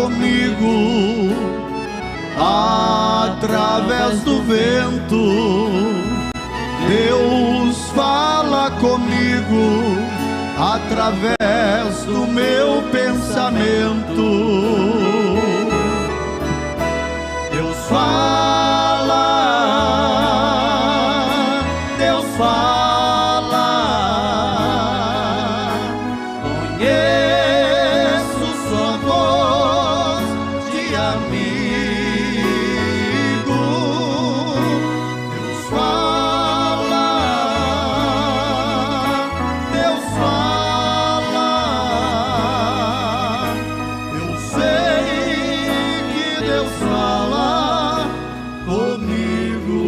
comigo através do vento. Deus fala comigo através do meu pensamento. Deus fala, Deus fala. Conheço sua voz de amigo. Deus fala, Deus fala. Eu sei que Deus fala comigo.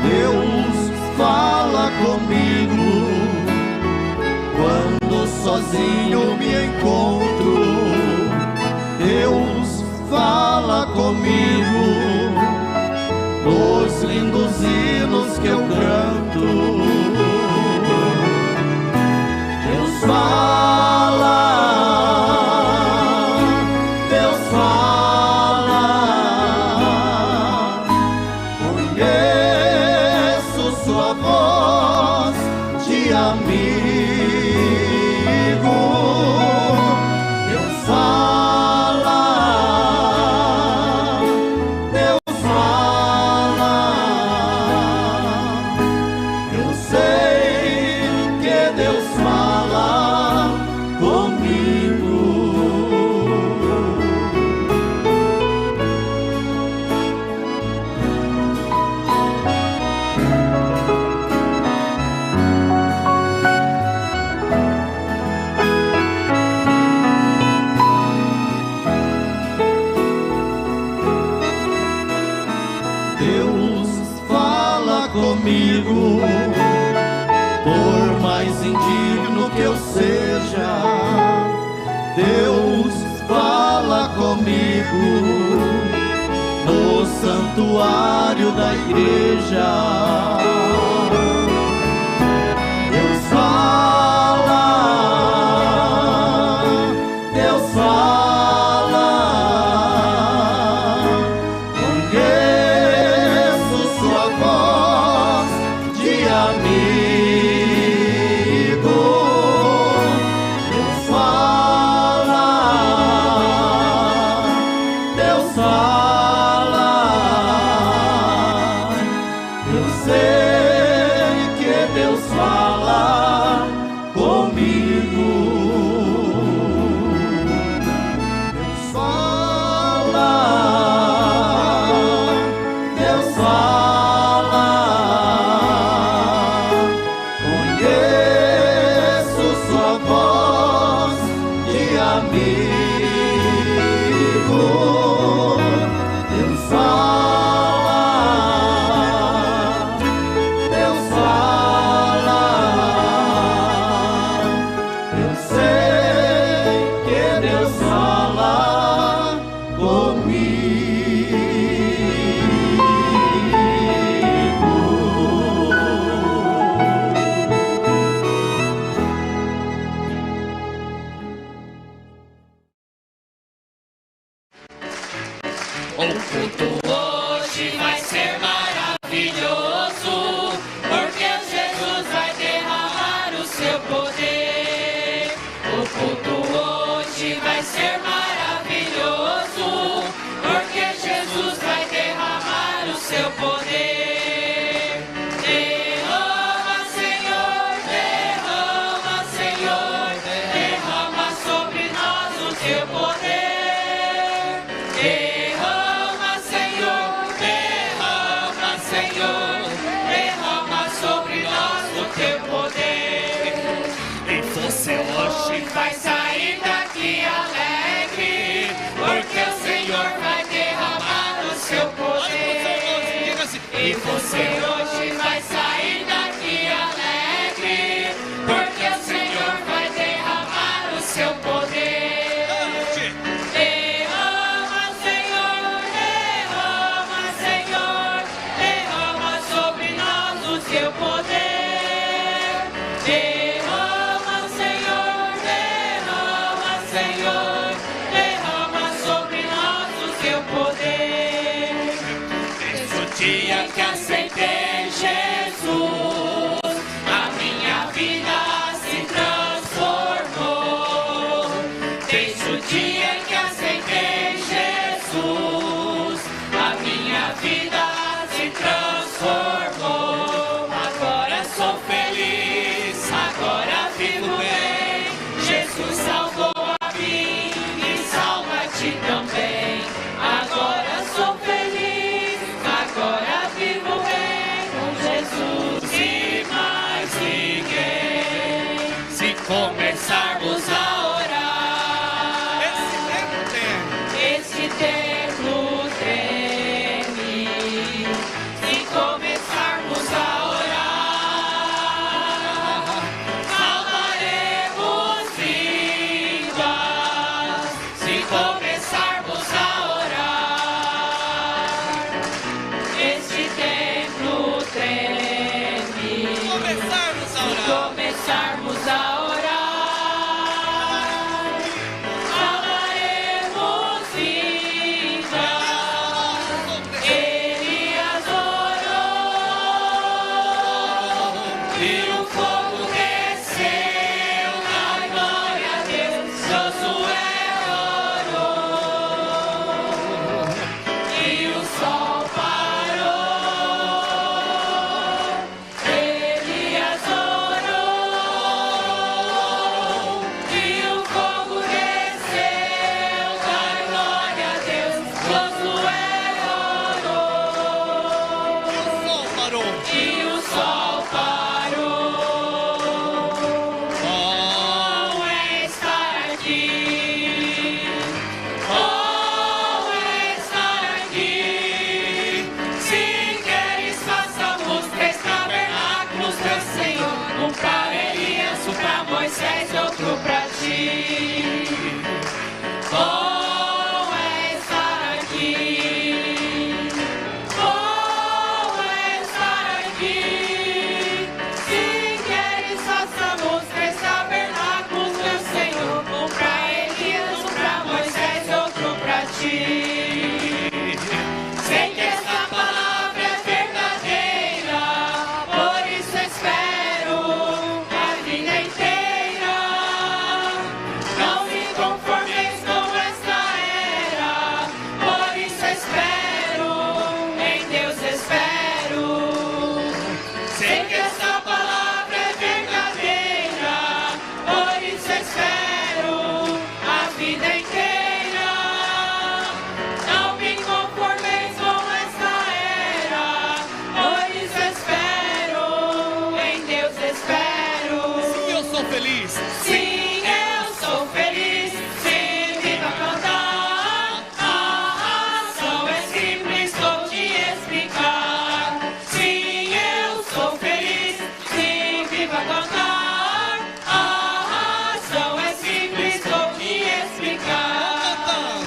Deus fala comigo quando sozinho me encontro. Deus fala comigo nos lindos hinos que eu canto. Deus fala, Deus fala. Conheço sua voz de amigo. Deus fala, Deus fala. Eu sei que Deus fala comigo. Deus fala comigo, por mais indigno que eu seja. Deus fala comigo no santuário da igreja. Deus fala, Deus fala. Conheço sua voz de amigo. Deus fala, Deus fala. Eu sei que Deus fala comigo. Deus fala, Deus fala. Conheço sua voz de amigo. Deus fala, Deus fala. Eu sei que Deus fala comigo. O culto hoje vai ser maravilhoso, porque Jesus vai derramar o seu poder. O culto hoje vai ser maravilhoso, porque Jesus vai derramar o seu poder. Derrama, Senhor, derrama, Senhor, derrama sobre nós o teu poder. Derrama, Senhor, derrama sobre nós o teu poder. E você hoje vai sair daqui alegre, porque o Senhor vai derramar o seu poder. E você hoje vai sair daqui alegre, porque o Derrama, Senhor, derrama sobre nós o teu poder. Desde o dia que aceitei Jesus, a minha vida se transformou. Desde o dia que aceitei Jesus, a minha vida se transformou. Agora sou feliz, agora vivo bem. Jesus salvou a mim e salva-te também. Agora sou feliz, agora vivo bem com Jesus e mais ninguém. Se começarmos a orar, esse templo treme. Se começarmos a orar, salvaremos vidas. Se começarmos a orar, este templo treme. Se começarmos a orar, salvaremos vidas. Elias orou e o fogo desceu na glória a Deus. Josué orou e o sol parou. Elias orou e o fogo desceu na glória a Deus. Josué orou e o sol parou. Oh, é estar aqui. Oh, é estar aqui. Se queres, façamos 3 tabernáculos, meu Senhor. Um para Elias, um para Moisés e outro para ti. Oh, é estar aqui. Oh, é estar aqui. Se queres, façamos 3 tabernáculos, meu Senhor. Um para Elias, um para Moisés e outro para ti. Sei que essa palavra é verdadeira, por isso espero a vida inteira. Não me conformeis com esta era, por isso espero, em Deus espero. Sei que essa palavra é verdadeira, por isso espero a vida inteira. Não me conformeis com esta era, por isso espero, em Deus espero. Sim, eu sou feliz. Sim, eu sou feliz, sim, viva cantar. A razão é simples, vou te explicar. Sim, eu sou feliz, sim, viva cantar. A razão é simples, vou te explicar.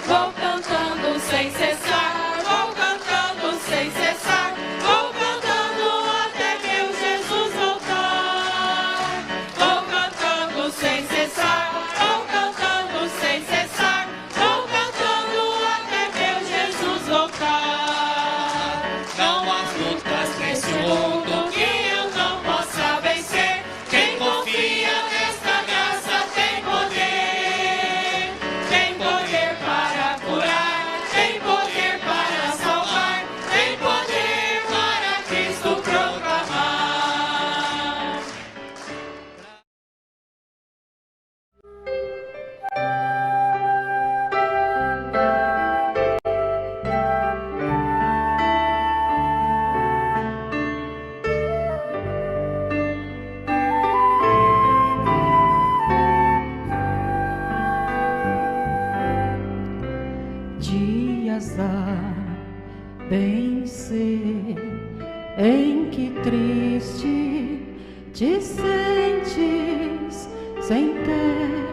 Vou cantando sem cessar, vou cantando sem cessar, vou cantando até meu Jesus voltar. Vou cantando sem cessar, vou cantando sem cessar, vou cantando até meu Jesus voltar. Não há lutas nesse mundo que eu não possa vencer. Quem confia nesta graça tem poder. Tem poder para curar, tem poder para salvar, tem poder para Cristo proclamar. Dias há bem ser em que triste te sentes sem ter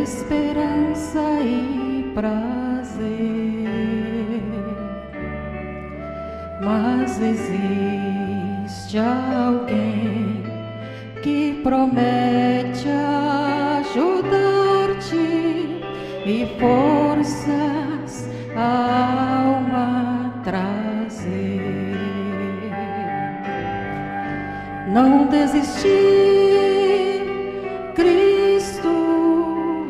esperança e prazer, mas existe alguém promete ajudar-te e forças a alma trazer. Não desistir, Cristo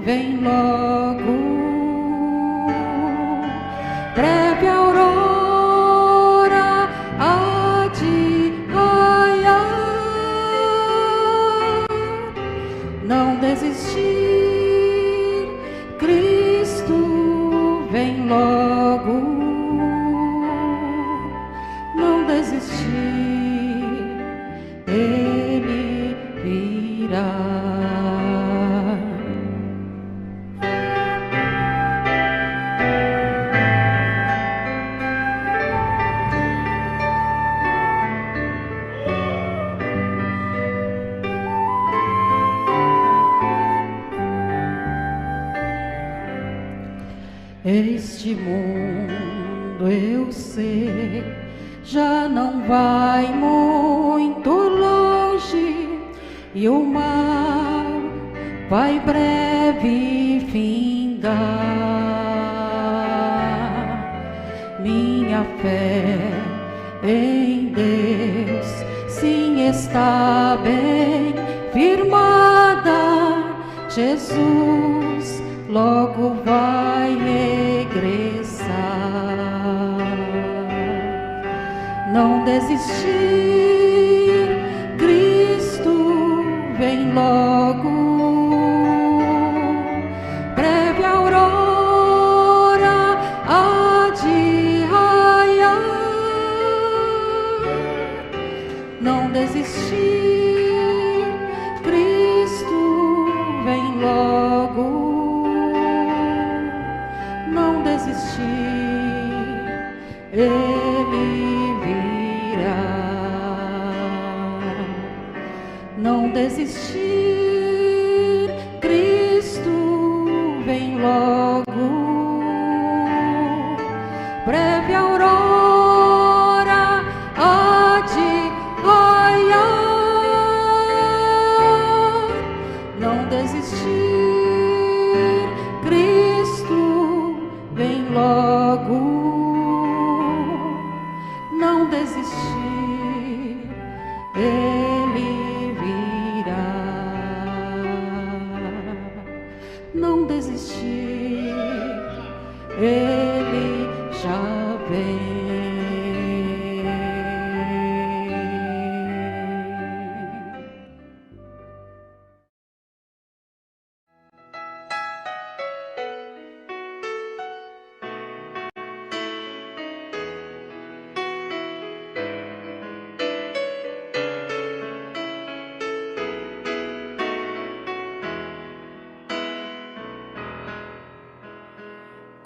vem logo. Breve aurora há de raiar. Não desistir, Cristo vem logo. Não desistir, Ele virá. Este mundo, eu sei, já não vai muito longe e o mal vai breve findar. Minha fé em Deus sim está bem firmada. Jesus logo vai regressar. Não desistir, Cristo vem logo. Breve aurora há de raiar. Não desistir, Cristo vem logo. Não desistir, Ele virá. Não desistir, Cristo vem logo. Breve aurora há de raiar. Não desistir, Cristo vem logo. Não desistir, Ele virá. Não desistir, Ele já vem.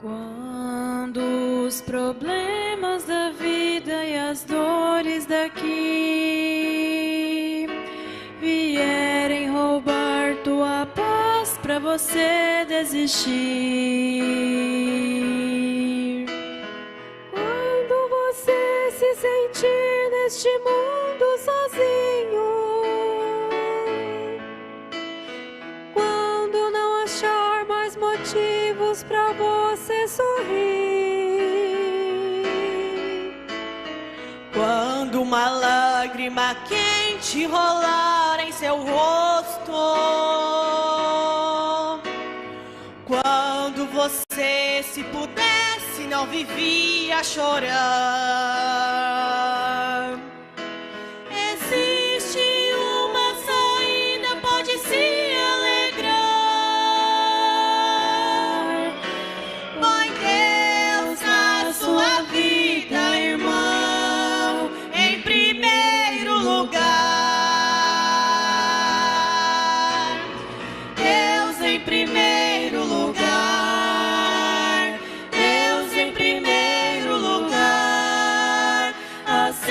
Quando os problemas da vida e as dores daqui vierem roubar tua paz pra você desistir, quando você se sentir neste mundo sozinho, quando não achar mais motivos pra você sorrir, quando uma lágrima quente rolar em seu rosto, quando você, se pudesse, não vivia a chorar. Existe uma saída, pode se alegrar. Põe Deus na sua vida, irmão, em primeiro lugar. Deus em primeiro lugar. Deus em primeiro lugar. Assim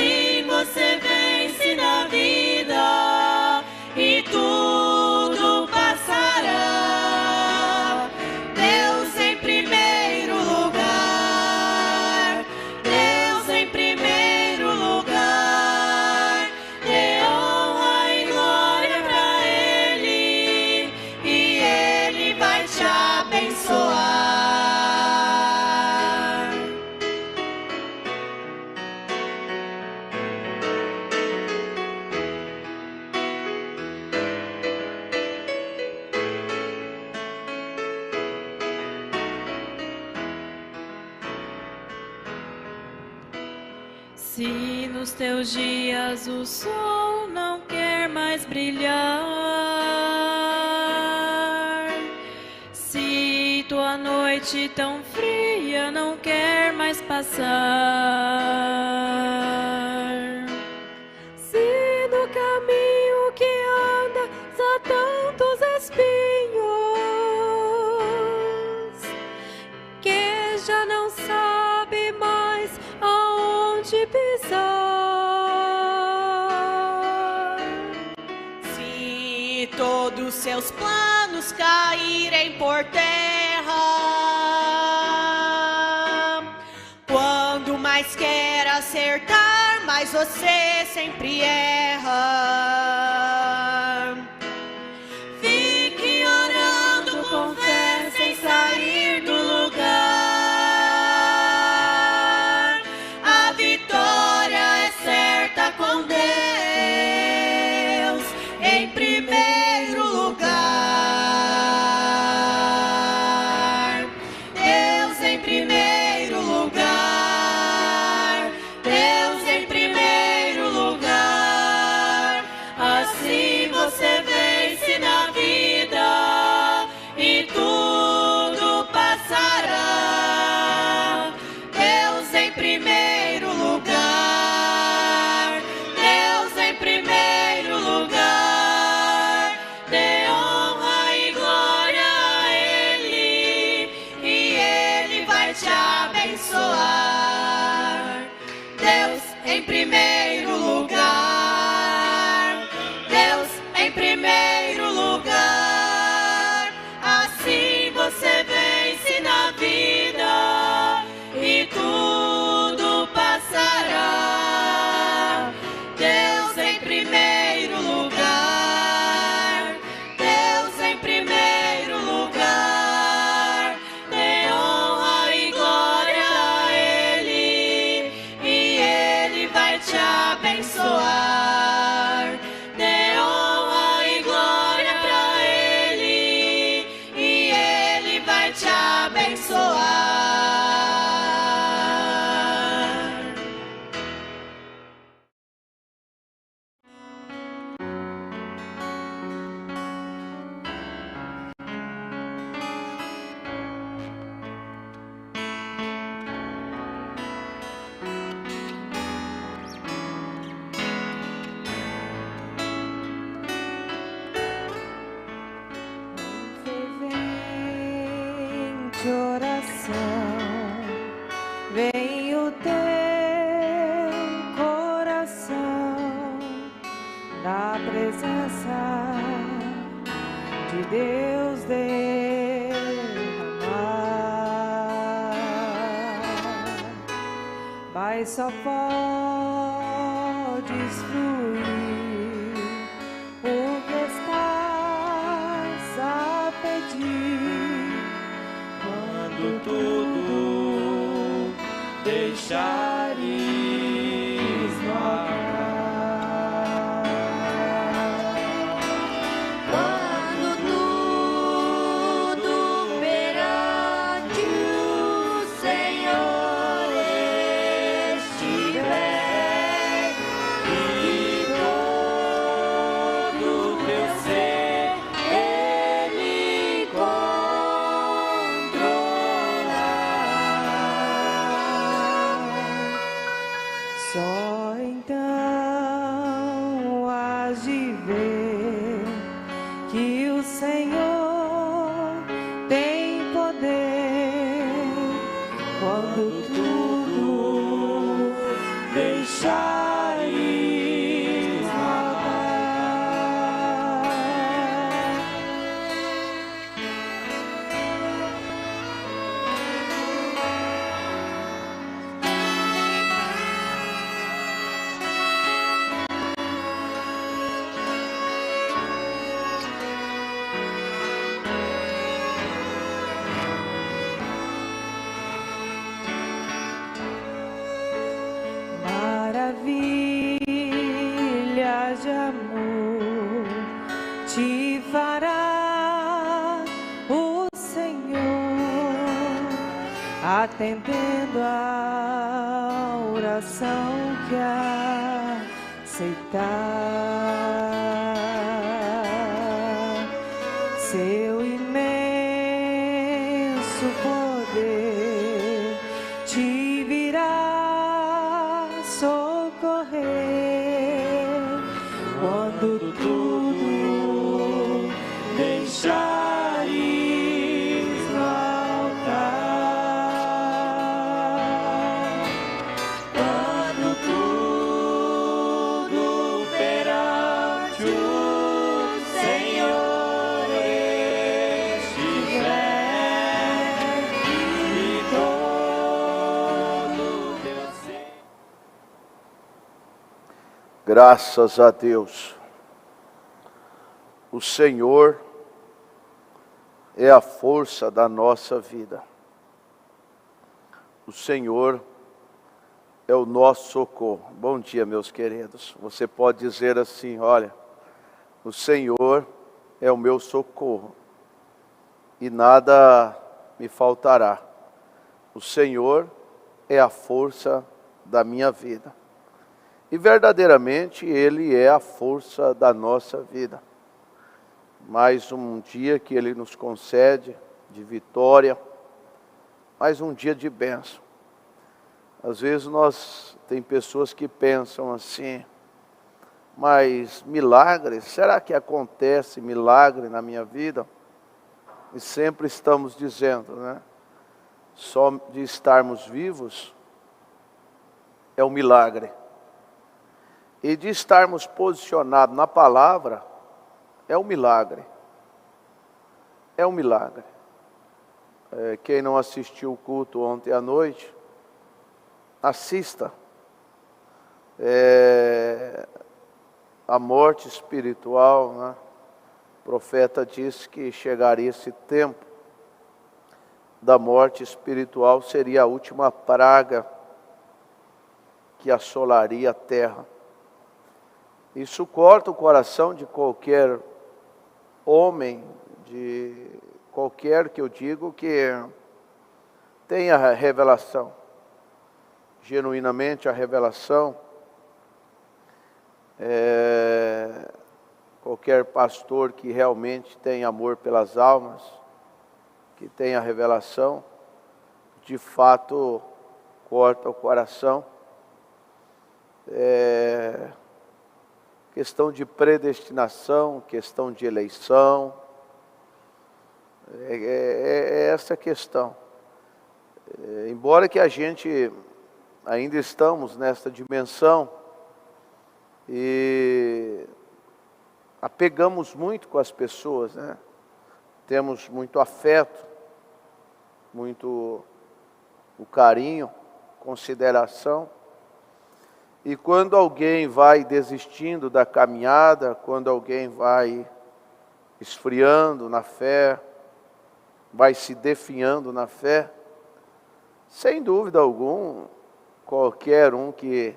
Se nos teus dias o sol não quer mais brilhar, se tua noite tão fria não quer mais passar, se no caminho que andas há tantos espinhos que já não sabe mais aonde pisar, Se todos seus planos caírem por terra, quando mais quer acertar, mais você sempre erra. Fique orando com fé sem sair do lugar. A vitória é certa com Deus em primeiro lugar. Deus em primeiro lugar. Deus em primeiro lugar. Assim você vence na vida e tudo passará. Deus em primeiro lugar. Deus em primeiro lugar. Dê honra e glória a Ele e Ele vai te abençoar. Deus em primeiro lugar. Deus em primeiro lugar. Assim você vence na vida e tudo passará. Deus em primeiro lugar. Deus em primeiro lugar. Dê honra e glória a Ele e Ele vai te abençoar. Dê honra e glória pra Ele e Ele vai te abençoar. Fervente oração, vem o teu coração na presença de Deus derramar, mas só podes fluir o que estás a pedir. Quando tudo deixares vagar, Quando tudo perante o Senhor estiver e todo teu ser Ele controlar. Só então hás de ver que o Senhor tem poder quando tudo deixares vagar. atendendo a oração que aceitar. Seu imenso poder te virá socorrer quando tudo deixares faltar. Quando tudo perante o Senhor estiver e todo teu ser. Graças a Deus. O Senhor é a força da nossa vida. O Senhor é o nosso socorro. Bom dia, meus queridos. Você pode dizer assim: olha, o Senhor é o meu socorro e nada me faltará. O Senhor é a força da minha vida. E verdadeiramente Ele é a força da nossa vida. Mais um dia que Ele nos concede de vitória, mais um dia de bênção. Às vezes tem pessoas que pensam assim: mas milagres, será que acontece milagre na minha vida? E sempre estamos dizendo, né? Só de estarmos vivos é um milagre. E de estarmos posicionados na palavra é um milagre. É um milagre. Quem não assistiu o culto ontem à noite, assista. A morte espiritual, né? O profeta disse que chegaria esse tempo da morte espiritual, seria a última praga que assolaria a terra. Isso corta o coração de qualquer homem, de qualquer que eu digo que tenha revelação, genuinamente a revelação. Qualquer pastor que realmente tem amor pelas almas, que tenha revelação, de fato corta o coração. Questão de predestinação, questão de eleição, é essa questão. Embora que a gente ainda estamos nesta dimensão e apegamos muito com as pessoas, né? Temos muito afeto, muito o carinho, consideração. E quando alguém vai desistindo da caminhada, quando alguém vai esfriando na fé, vai se definhando na fé, sem dúvida alguma, qualquer um que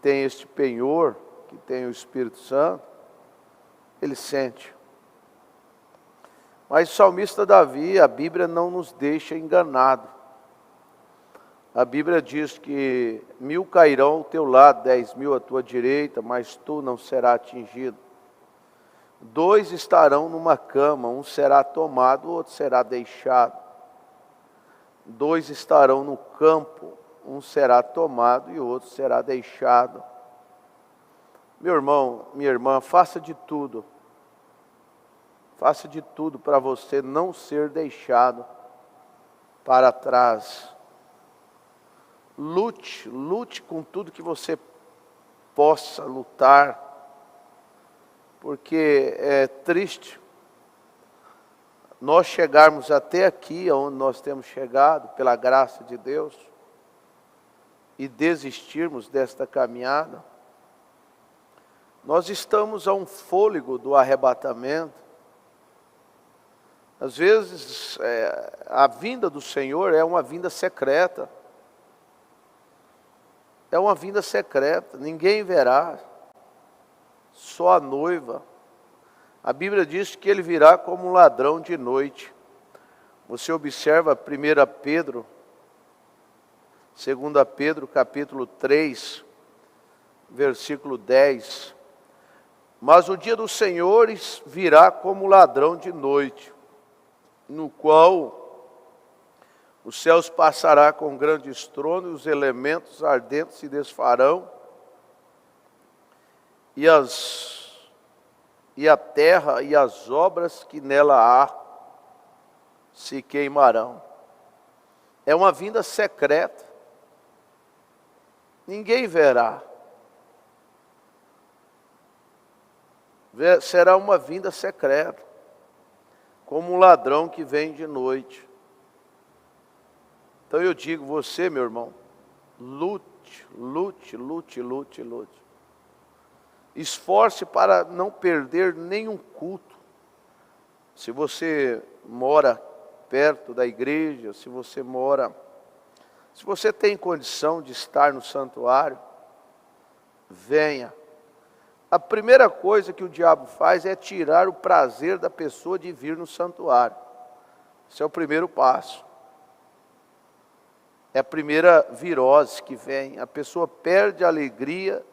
tem este penhor, que tem o Espírito Santo, ele sente. Mas o salmista Davi, a Bíblia não nos deixa enganados. A Bíblia diz que 1000 cairão ao teu lado, 10.000 à tua direita, mas tu não serás atingido. 2 estarão numa cama, um será tomado, o outro será deixado. 2 estarão no campo, um será tomado e o outro será deixado. Meu irmão, minha irmã, faça de tudo para você não ser deixado para trás. Lute com tudo que você possa lutar, porque é triste nós chegarmos até aqui, onde nós temos chegado, pela graça de Deus, e desistirmos desta caminhada. Nós estamos a um fôlego do arrebatamento. Às vezes, a vinda do Senhor é uma vinda secreta. É uma vinda secreta, ninguém verá, só a noiva. A Bíblia diz que Ele virá como um ladrão de noite. Você observa 1 Pedro, 2 Pedro capítulo 3, versículo 10. Mas o dia dos senhores virá como ladrão de noite, no qual os céus passará com grande estrondo, e os elementos ardentes se desfarão, e a terra e as obras que nela há se queimarão. É uma vinda secreta. Ninguém verá. Será uma vinda secreta, como um ladrão que vem de noite. Então eu digo, você, meu irmão, lute, lute, lute, lute, lute. Esforce para não perder nenhum culto. Se você mora perto da igreja, se você tem condição de estar no santuário, venha. A primeira coisa que o diabo faz é tirar o prazer da pessoa de vir no santuário. Esse é o primeiro passo. É a primeira virose que vem. A pessoa perde a alegria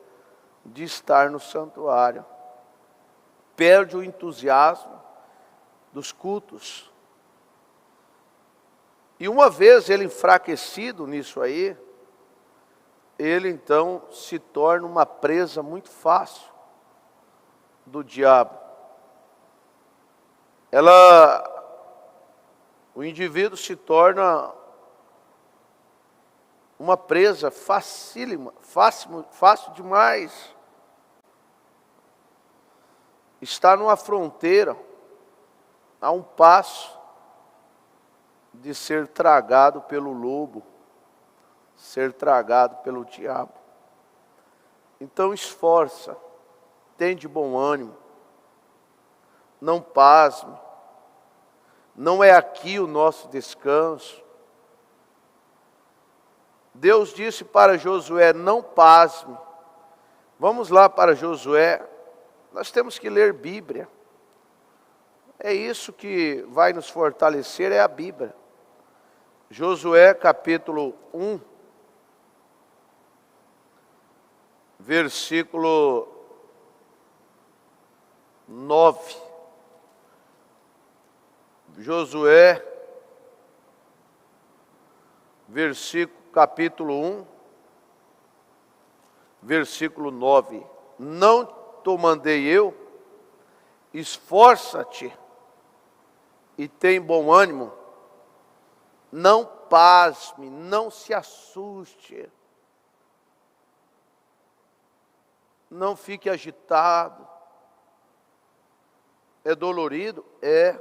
de estar no santuário. Perde o entusiasmo dos cultos. E uma vez ele enfraquecido nisso aí, ele então se torna uma presa muito fácil do diabo. O indivíduo se torna uma presa facílima, fácil demais. Está numa fronteira, a um passo de ser tragado pelo lobo, ser tragado pelo diabo. Então esforça, tem de bom ânimo, não pasme, não é aqui o nosso descanso. Deus disse para Josué, não pasme. Vamos lá para Josué, nós temos que ler Bíblia. É isso que vai nos fortalecer, é a Bíblia. Josué capítulo 1, versículo 9. Josué, capítulo 1, versículo 9. Não te mandei eu? Esforça-te e tem bom ânimo. Não pasme, não se assuste. Não fique agitado. É dolorido? É.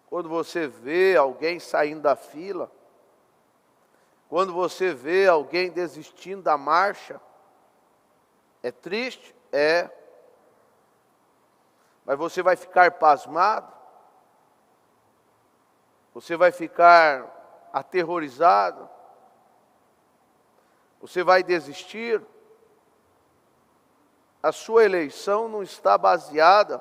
Quando você vê alguém saindo da fila, quando você vê alguém desistindo da marcha, é triste? É. Mas você vai ficar pasmado? Você vai ficar aterrorizado? Você vai desistir? A sua eleição não está baseada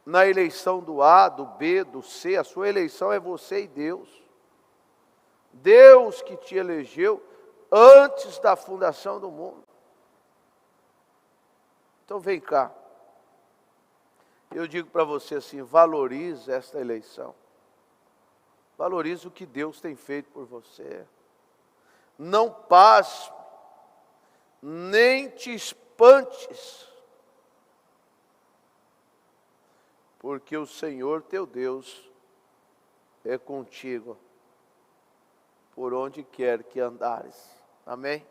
na eleição do A, do B, do C. A sua eleição é você e Deus. Deus que te elegeu antes da fundação do mundo. Então vem cá. Eu digo para você assim, valorize esta eleição. Valorize o que Deus tem feito por você. Não passe, nem te espantes, porque o Senhor teu Deus é contigo, por onde quer que andares. Amém?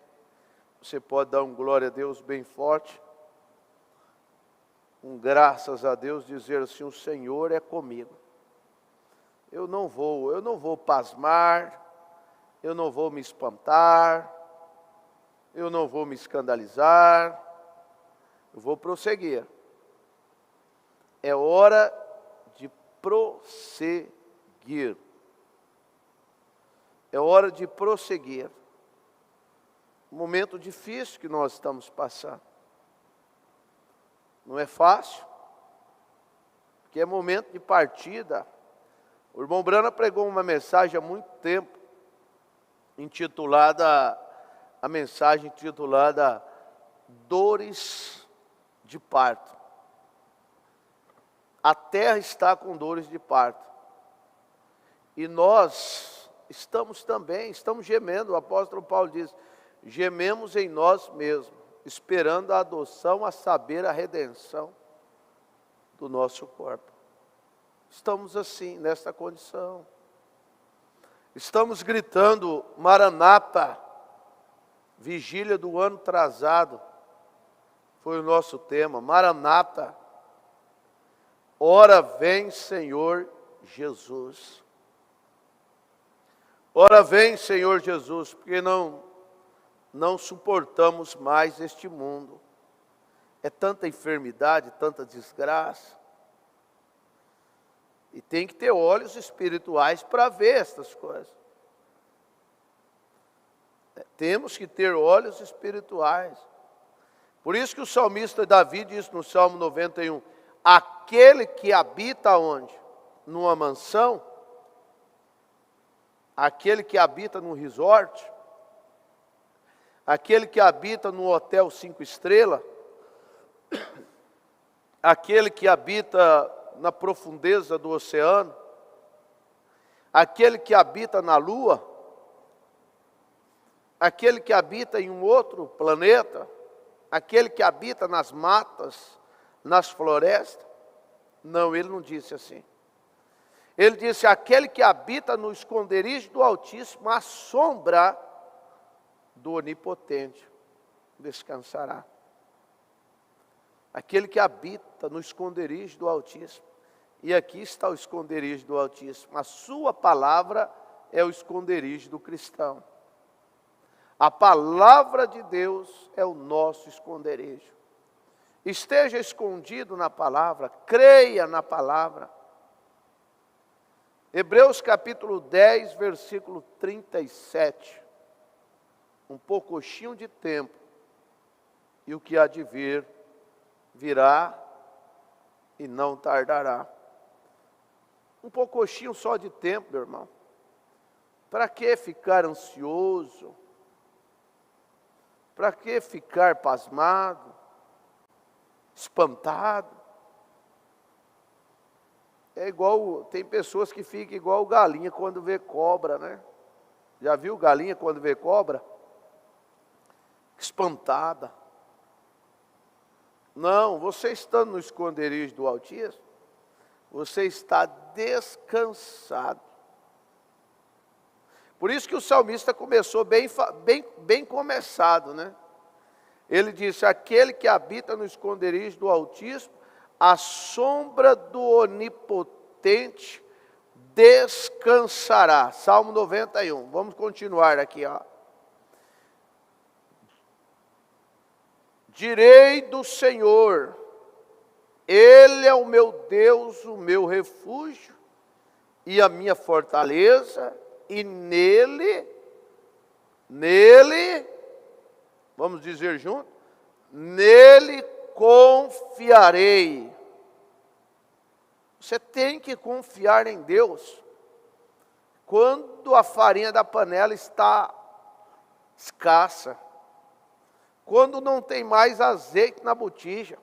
Você pode dar um glória a Deus bem forte, um graças a Deus, dizer assim, o Senhor é comigo. Eu não vou pasmar, eu não vou me espantar, eu não vou me escandalizar, eu vou prosseguir. É hora de prosseguir. É hora de prosseguir. Um momento difícil que nós estamos passando. Não é fácil, porque é momento de partida. O irmão Brana pregou uma mensagem há muito tempo, a mensagem intitulada Dores de Parto. A terra está com dores de parto. E nós estamos gemendo. O apóstolo Paulo diz: gememos em nós mesmos, esperando a adoção, a saber, a redenção do nosso corpo. Estamos assim, nesta condição. Estamos gritando, Maranata, vigília do ano atrasado, foi o nosso tema, Maranata, ora vem Senhor Jesus. Ora vem Senhor Jesus, porque não suportamos mais este mundo. É tanta enfermidade, tanta desgraça. E tem que ter olhos espirituais para ver estas coisas. Temos que ter olhos espirituais. Por isso que o salmista Davi diz no Salmo 91, aquele que habita onde? Numa mansão, aquele que habita num resort, aquele que habita num hotel 5 estrelas, aquele que habita na profundeza do oceano, aquele que habita na lua, aquele que habita em um outro planeta, aquele que habita nas matas, nas florestas. Não, ele não disse assim. Ele disse, aquele que habita no esconderijo do Altíssimo, à sombra do Onipotente, descansará. Aquele que habita no esconderijo do Altíssimo. E aqui está o esconderijo do Altíssimo. A sua palavra é o esconderijo do cristão. A palavra de Deus é o nosso esconderijo. Esteja escondido na palavra, creia na palavra. Hebreus capítulo 10, versículo 37. Um pouquinho de tempo, e o que há de vir, virá e não tardará. Um pouquinho só de tempo, meu irmão. Para que ficar ansioso? Para que ficar pasmado? Espantado? É igual, tem pessoas que ficam igual galinha quando vê cobra, né? Já viu galinha quando vê cobra? Espantada. Não, você estando no esconderijo do Altíssimo, você está descansado. Por isso que o salmista começou bem começado, né? Ele disse, aquele que habita no esconderijo do Altíssimo, à sombra do Onipotente descansará. Salmo 91, vamos continuar aqui, ó. Direi do Senhor, Ele é o meu Deus, o meu refúgio e a minha fortaleza, e nele, vamos dizer junto, nele confiarei. Você tem que confiar em Deus. Quando a farinha da panela está escassa, quando não tem mais azeite na botija,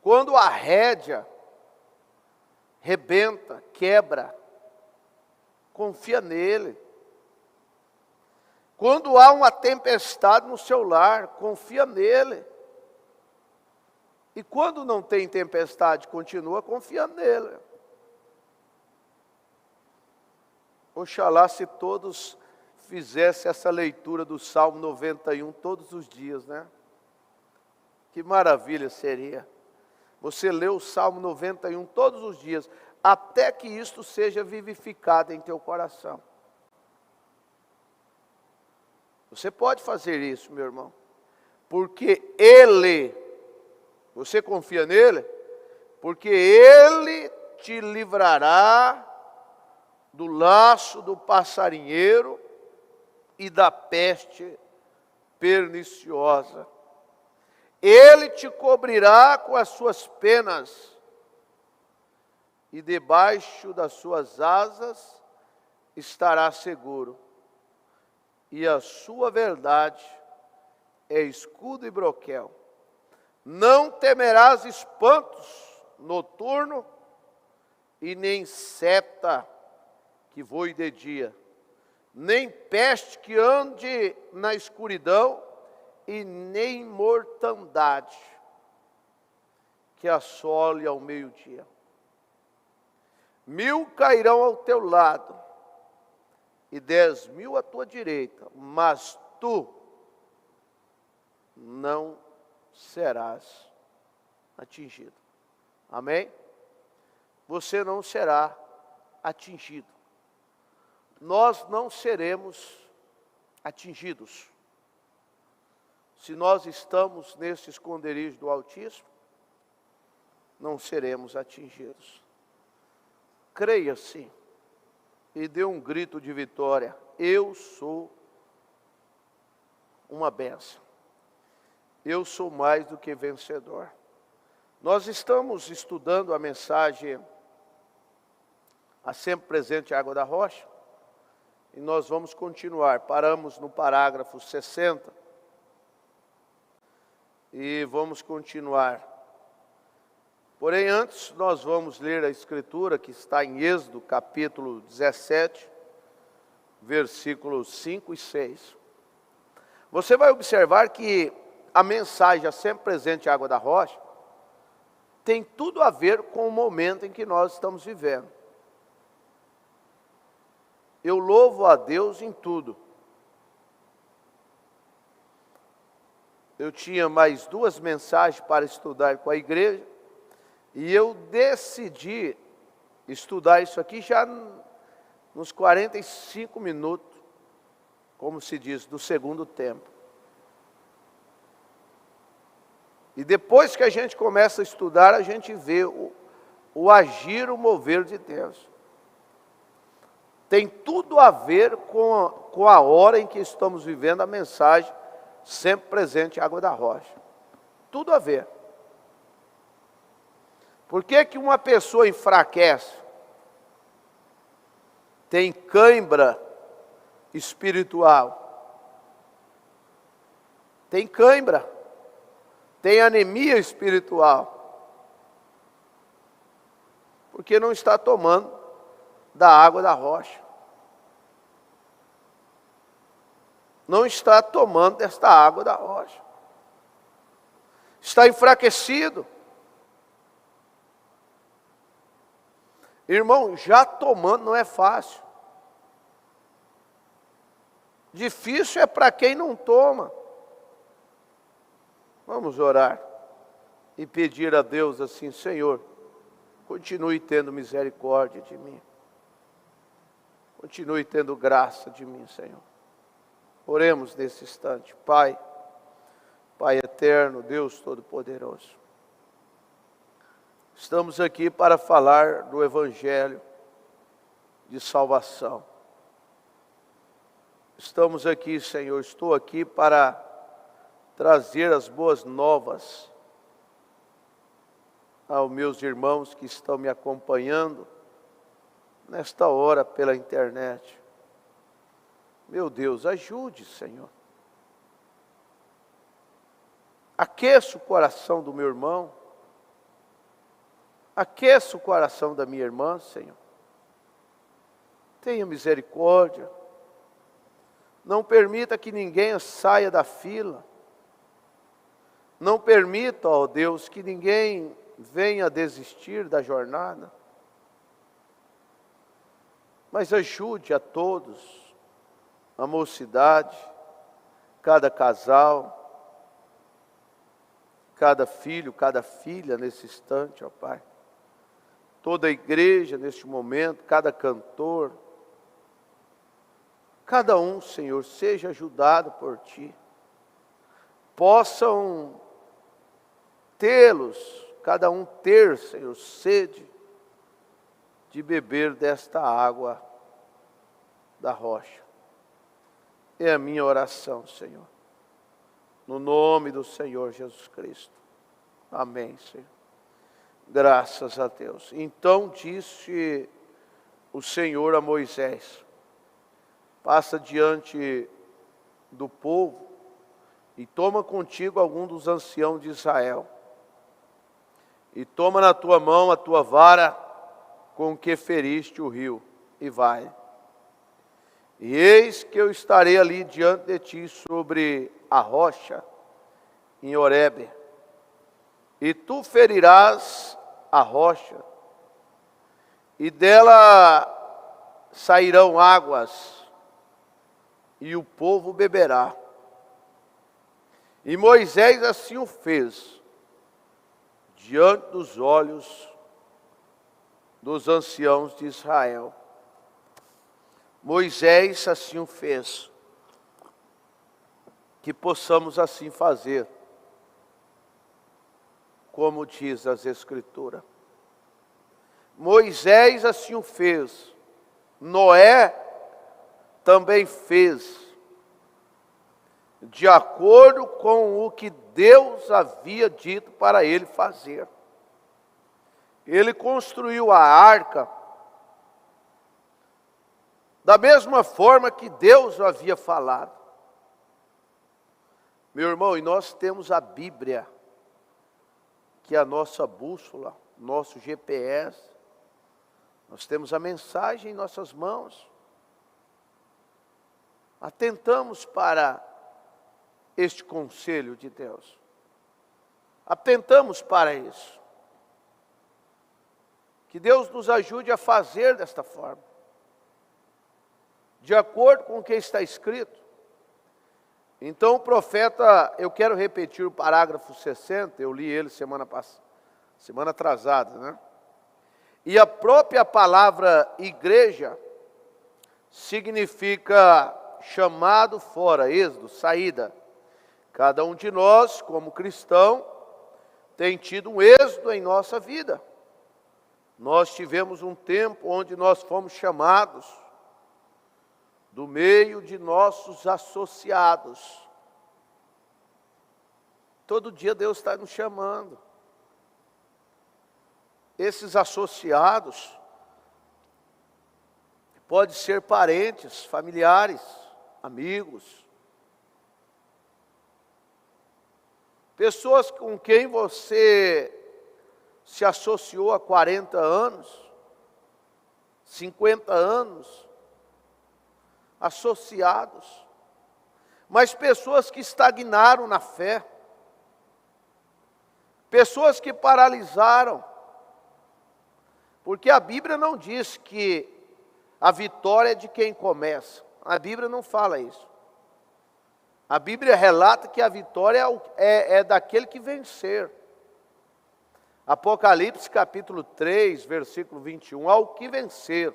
quando a rédea rebenta, quebra, confia nele. Quando há uma tempestade no seu lar, confia nele. E quando não tem tempestade, continua confiando nele. Oxalá se todos fizessem essa leitura do Salmo 91 todos os dias, né? Que maravilha seria. Você lê o Salmo 91 todos os dias, até que isto seja vivificado em teu coração. Você pode fazer isso, meu irmão, porque Ele, você confia nele? Porque Ele te livrará do laço do passarinheiro e da peste perniciosa. Ele te cobrirá com as suas penas, e debaixo das suas asas estará seguro. E a sua verdade é escudo e broquel. Não temerás espantos noturno, e nem seta que voe de dia, nem peste que ande na escuridão, e nem mortandade que assole ao meio-dia. 1000 cairão ao teu lado, e 10.000 à tua direita, mas tu não serás atingido. Amém? Você não será atingido. Nós não seremos atingidos. Se nós estamos nesse esconderijo do Altíssimo, não seremos atingidos. Creia sim, e dê um grito de vitória: eu sou uma bênção. Eu sou mais do que vencedor. Nós estamos estudando a mensagem A Sempre Presente Água da Rocha, e nós vamos continuar. Paramos no parágrafo 60 e vamos continuar. Porém, antes nós vamos ler a escritura que está em Êxodo, capítulo 17, versículos 5 e 6. Você vai observar que a mensagem A Sempre Presente Água da Rocha tem tudo a ver com o momento em que nós estamos vivendo. Eu louvo a Deus em tudo. Eu tinha mais 2 mensagens para estudar com a igreja, e eu decidi estudar isso aqui já nos 45 minutos, como se diz, do segundo tempo. E depois que a gente começa a estudar, a gente vê o agir, o mover de Deus. Tem tudo a ver com a hora em que estamos vivendo a mensagem Sempre Presente Água da Rocha. Tudo a ver. Por que que uma pessoa enfraquece? Tem cãibra espiritual. Tem cãibra. Tem anemia espiritual. Porque não está tomando da água da rocha. Não está tomando desta água da rocha. Está enfraquecido. Irmão, já tomando não é fácil. Difícil é para quem não toma. Vamos orar e pedir a Deus assim: Senhor, continue tendo misericórdia de mim. Continue tendo graça de mim, Senhor. Oremos nesse instante. Pai, Pai eterno, Deus Todo-Poderoso. Estamos aqui para falar do Evangelho de salvação. Estamos aqui, Senhor, estou aqui para trazer as boas novas aos meus irmãos que estão me acompanhando nesta hora pela internet. Meu Deus, ajude, Senhor. Aqueça o coração do meu irmão. Aqueça o coração da minha irmã, Senhor. Tenha misericórdia. Não permita que ninguém saia da fila. Não permita, ó Deus, que ninguém venha desistir da jornada. Mas ajude a todos, a mocidade, cada casal, cada filho, cada filha nesse instante, ó Pai. Toda a igreja neste momento, cada cantor, cada um, Senhor, seja ajudado por Ti. Possam tê-los, cada um ter, Senhor, sede de beber desta água da rocha. É a minha oração, Senhor. No nome do Senhor Jesus Cristo. Amém, Senhor. Graças a Deus. Então disse o Senhor a Moisés: passa diante do povo e toma contigo algum dos anciãos de Israel. E toma na tua mão a tua vara com que feriste o rio, e vai. E eis que eu estarei ali diante de ti sobre a rocha, em Horebe. E tu ferirás a rocha, e dela sairão águas, e o povo beberá. E Moisés assim o fez, diante dos olhos dos anciãos de Israel. Moisés assim o fez. Que possamos assim fazer, como diz as Escrituras. Moisés assim o fez. Noé também fez, de acordo com o que Deus havia dito para ele fazer. Ele construiu a arca da mesma forma que Deus havia falado. Meu irmão, e nós temos a Bíblia, que é a nossa bússola, nosso GPS. Nós temos a mensagem em nossas mãos. Atentamos para este conselho de Deus. Atentamos para isso. Que Deus nos ajude a fazer desta forma, de acordo com o que está escrito. Então o profeta, eu quero repetir o parágrafo 60, eu li ele semana atrasada, né? E a própria palavra igreja significa chamado fora, êxodo, saída. Cada um de nós, como cristão, tem tido um êxodo em nossa vida. Nós tivemos um tempo onde nós fomos chamados do meio de nossos associados. Todo dia Deus está nos chamando. Esses associados podem ser parentes, familiares, amigos, pessoas com quem você se associou há 40 anos, 50 anos, associados, mas pessoas que estagnaram na fé, pessoas que paralisaram, porque a Bíblia não diz que a vitória é de quem começa, a Bíblia não fala isso. A Bíblia relata que a vitória é daquele que vencer. Apocalipse capítulo 3, versículo 21, ao que vencer,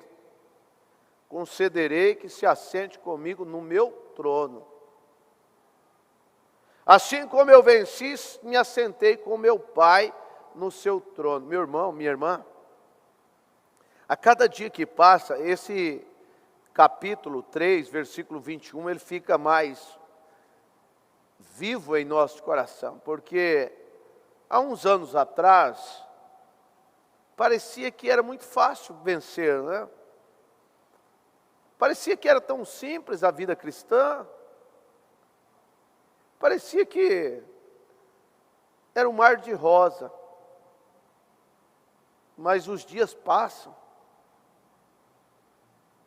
concederei que se assente comigo no meu trono. Assim como eu venci, me assentei com meu Pai no seu trono. Meu irmão, minha irmã, a cada dia que passa, esse capítulo 3, versículo 21, ele fica mais vivo em nosso coração, porque há uns anos atrás, parecia que era muito fácil vencer, né? Parecia que era tão simples a vida cristã, parecia que era um mar de rosa, mas os dias passam,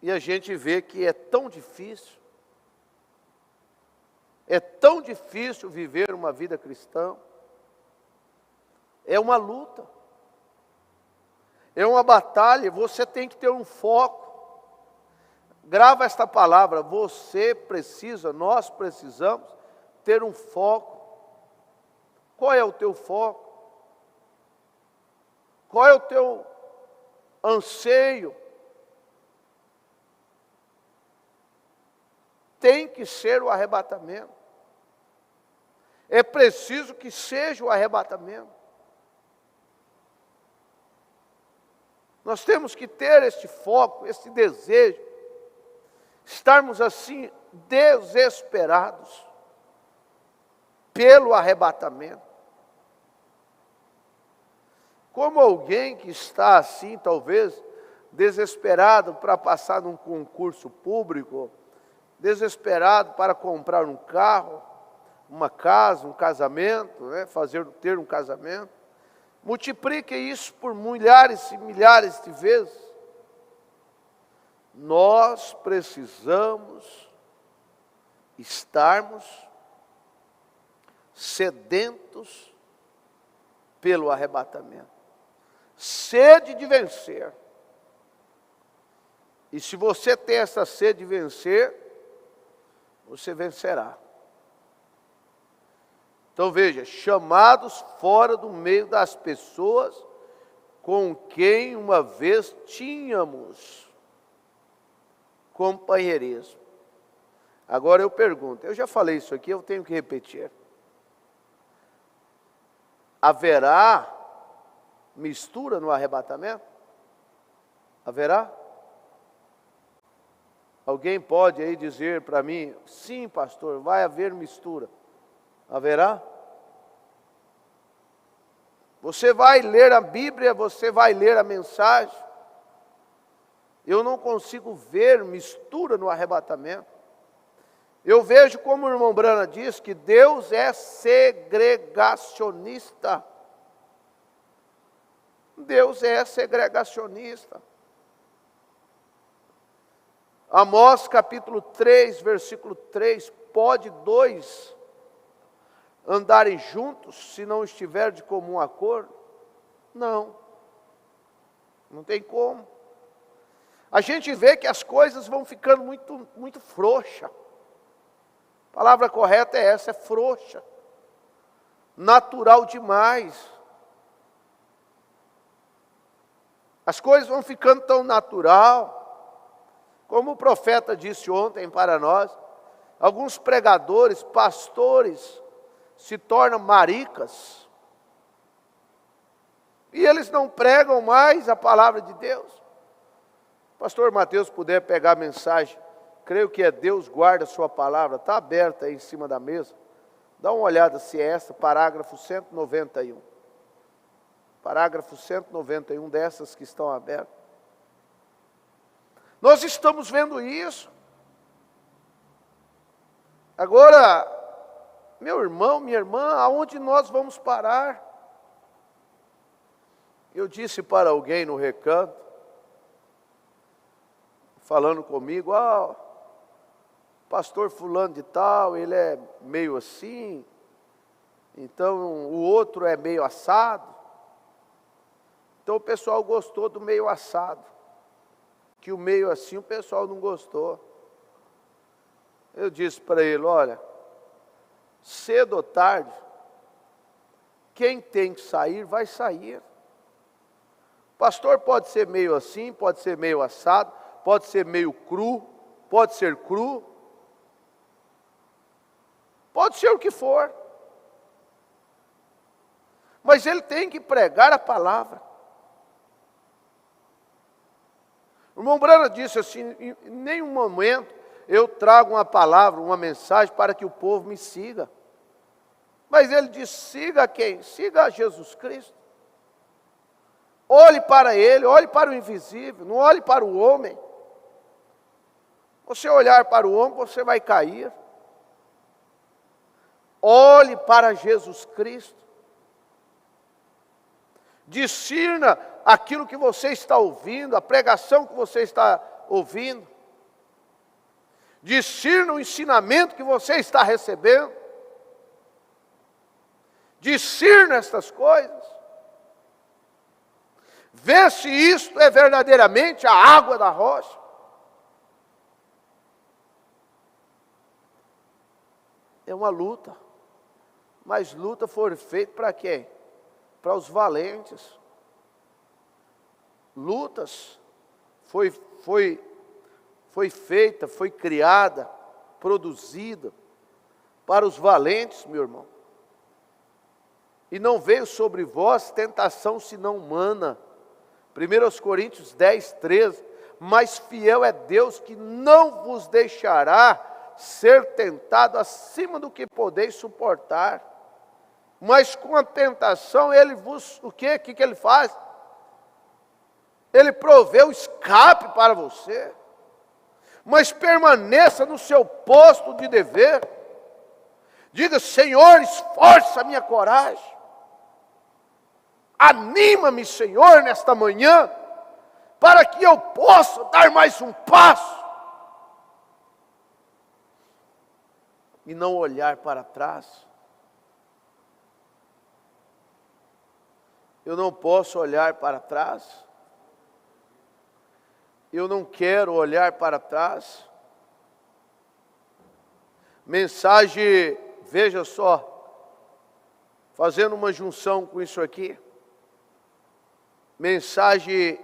e a gente vê que é tão difícil viver uma vida cristã. É uma luta, é uma batalha, você tem que ter um foco. Grava esta palavra, nós precisamos ter um foco. Qual é o teu foco? Qual é o teu anseio? Tem que ser o arrebatamento. É preciso que seja o arrebatamento. Nós temos que ter este foco, este desejo, estarmos assim desesperados pelo arrebatamento. Como alguém que está assim, talvez, desesperado para passar num concurso público, desesperado para comprar um carro, uma casa, um casamento, né? Ter um casamento. Multiplique isso por milhares e milhares de vezes. Nós precisamos estarmos sedentos pelo arrebatamento. Sede de vencer. E se você tem essa sede de vencer, você vencerá. Então veja, chamados fora do meio das pessoas com quem uma vez tínhamos companheirismo. Agora eu pergunto, eu já falei isso aqui, eu tenho que repetir. Haverá mistura no arrebatamento? Haverá? Alguém pode aí dizer para mim, sim, pastor, vai haver mistura. Haverá? Você vai ler a Bíblia, você vai ler a mensagem. Eu não consigo ver mistura no arrebatamento. Eu vejo, como o irmão Brana diz, que Deus é segregacionista. Deus é segregacionista. Amós capítulo 3, versículo 3, pode dois andarem juntos se não estiver de comum acordo? Não. Não tem como. A gente vê que as coisas vão ficando muito frouxa. A palavra correta é essa, é frouxa. Natural demais. As coisas vão ficando tão natural. Como o profeta disse ontem para nós, alguns pregadores, pastores, se tornam maricas. E eles não pregam mais a palavra de Deus. Pastor Mateus puder pegar a mensagem, creio que é Deus guarda a sua palavra, está aberta aí em cima da mesa. Dá uma olhada se é essa, parágrafo 191. Parágrafo 191 dessas que estão abertas. Nós estamos vendo isso. Agora, meu irmão, minha irmã, aonde nós vamos parar? Eu disse para alguém no recanto, falando comigo, pastor fulano de tal, ele é meio assim, então o outro é meio assado. Então o pessoal gostou do meio assado, que o meio assim o pessoal não gostou. Eu disse para ele, olha, cedo ou tarde, quem tem que sair, vai sair. O pastor pode ser meio assim, pode ser meio assado, pode ser meio cru, pode ser cru, pode ser o que for. Mas ele tem que pregar a palavra. O irmão Brana disse assim, em nenhum momento eu trago uma palavra, uma mensagem para que o povo me siga. Mas ele disse, siga quem? Siga a Jesus Cristo. Olhe para Ele, olhe para o invisível, não olhe para o homem. Você olhar para o homem, você vai cair. Olhe para Jesus Cristo. Discirna aquilo que você está ouvindo, a pregação que você está ouvindo. Discirna o ensinamento que você está recebendo. Discirna estas coisas. Vê se isto é verdadeiramente a água da rocha. É uma luta. Mas luta foi feita para quem? Para os valentes. Lutas foi feita, foi criada, produzida para os valentes, meu irmão. E não veio sobre vós tentação senão humana. 1 Coríntios 10, 13. Mas fiel é Deus que não vos deixará ser tentado acima do que podeis suportar. Mas com a tentação, ele vos, o que que ele faz? Ele provê o escape para você. Mas permaneça no seu posto de dever. Diga: Senhor, esforça a minha coragem. Anima-me, Senhor, nesta manhã, para que eu possa dar mais um passo. E não olhar para trás. Eu não posso olhar para trás. Eu não quero olhar para trás. Mensagem, veja só, fazendo uma junção com isso aqui. Mensagem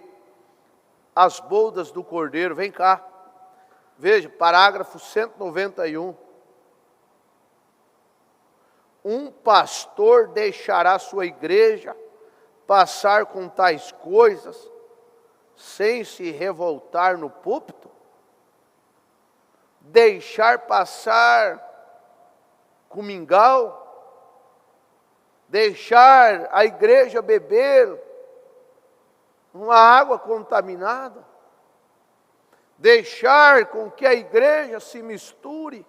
As Bodas do Cordeiro, vem cá. Veja, parágrafo 191. Um pastor deixará sua igreja passar com tais coisas sem se revoltar no púlpito? Deixar passar com mingau? Deixar a igreja beber uma água contaminada? Deixar com que a igreja se misture,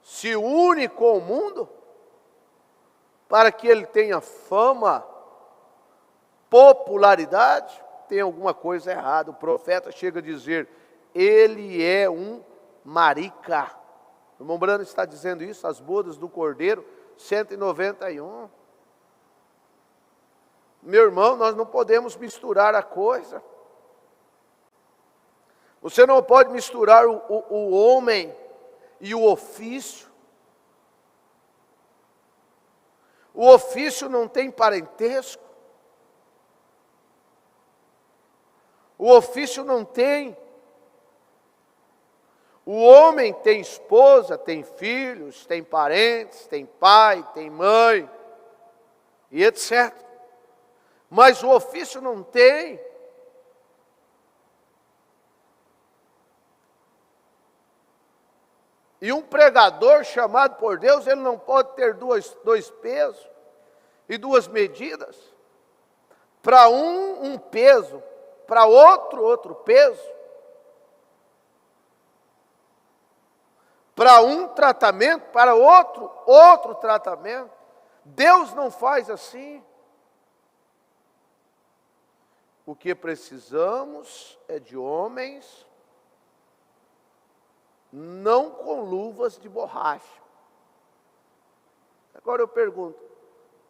se une com o mundo, para que ele tenha fama, popularidade? Tem alguma coisa errada. O profeta chega a dizer: ele é um marica. O irmão Brando está dizendo isso, As Bodas do Cordeiro, 191. Meu irmão, nós não podemos misturar a coisa. Você não pode misturar o homem e o ofício. O ofício não tem parentesco. O ofício não tem. O homem tem esposa, tem filhos, tem parentes, tem pai, tem mãe, e etc. Mas o ofício não tem. E um pregador chamado por Deus, ele não pode ter dois pesos e duas medidas. Para um peso, para outro peso. Para um tratamento, para outro tratamento. Deus não faz assim. O que precisamos é de homens não com luvas de borracha. Agora eu pergunto,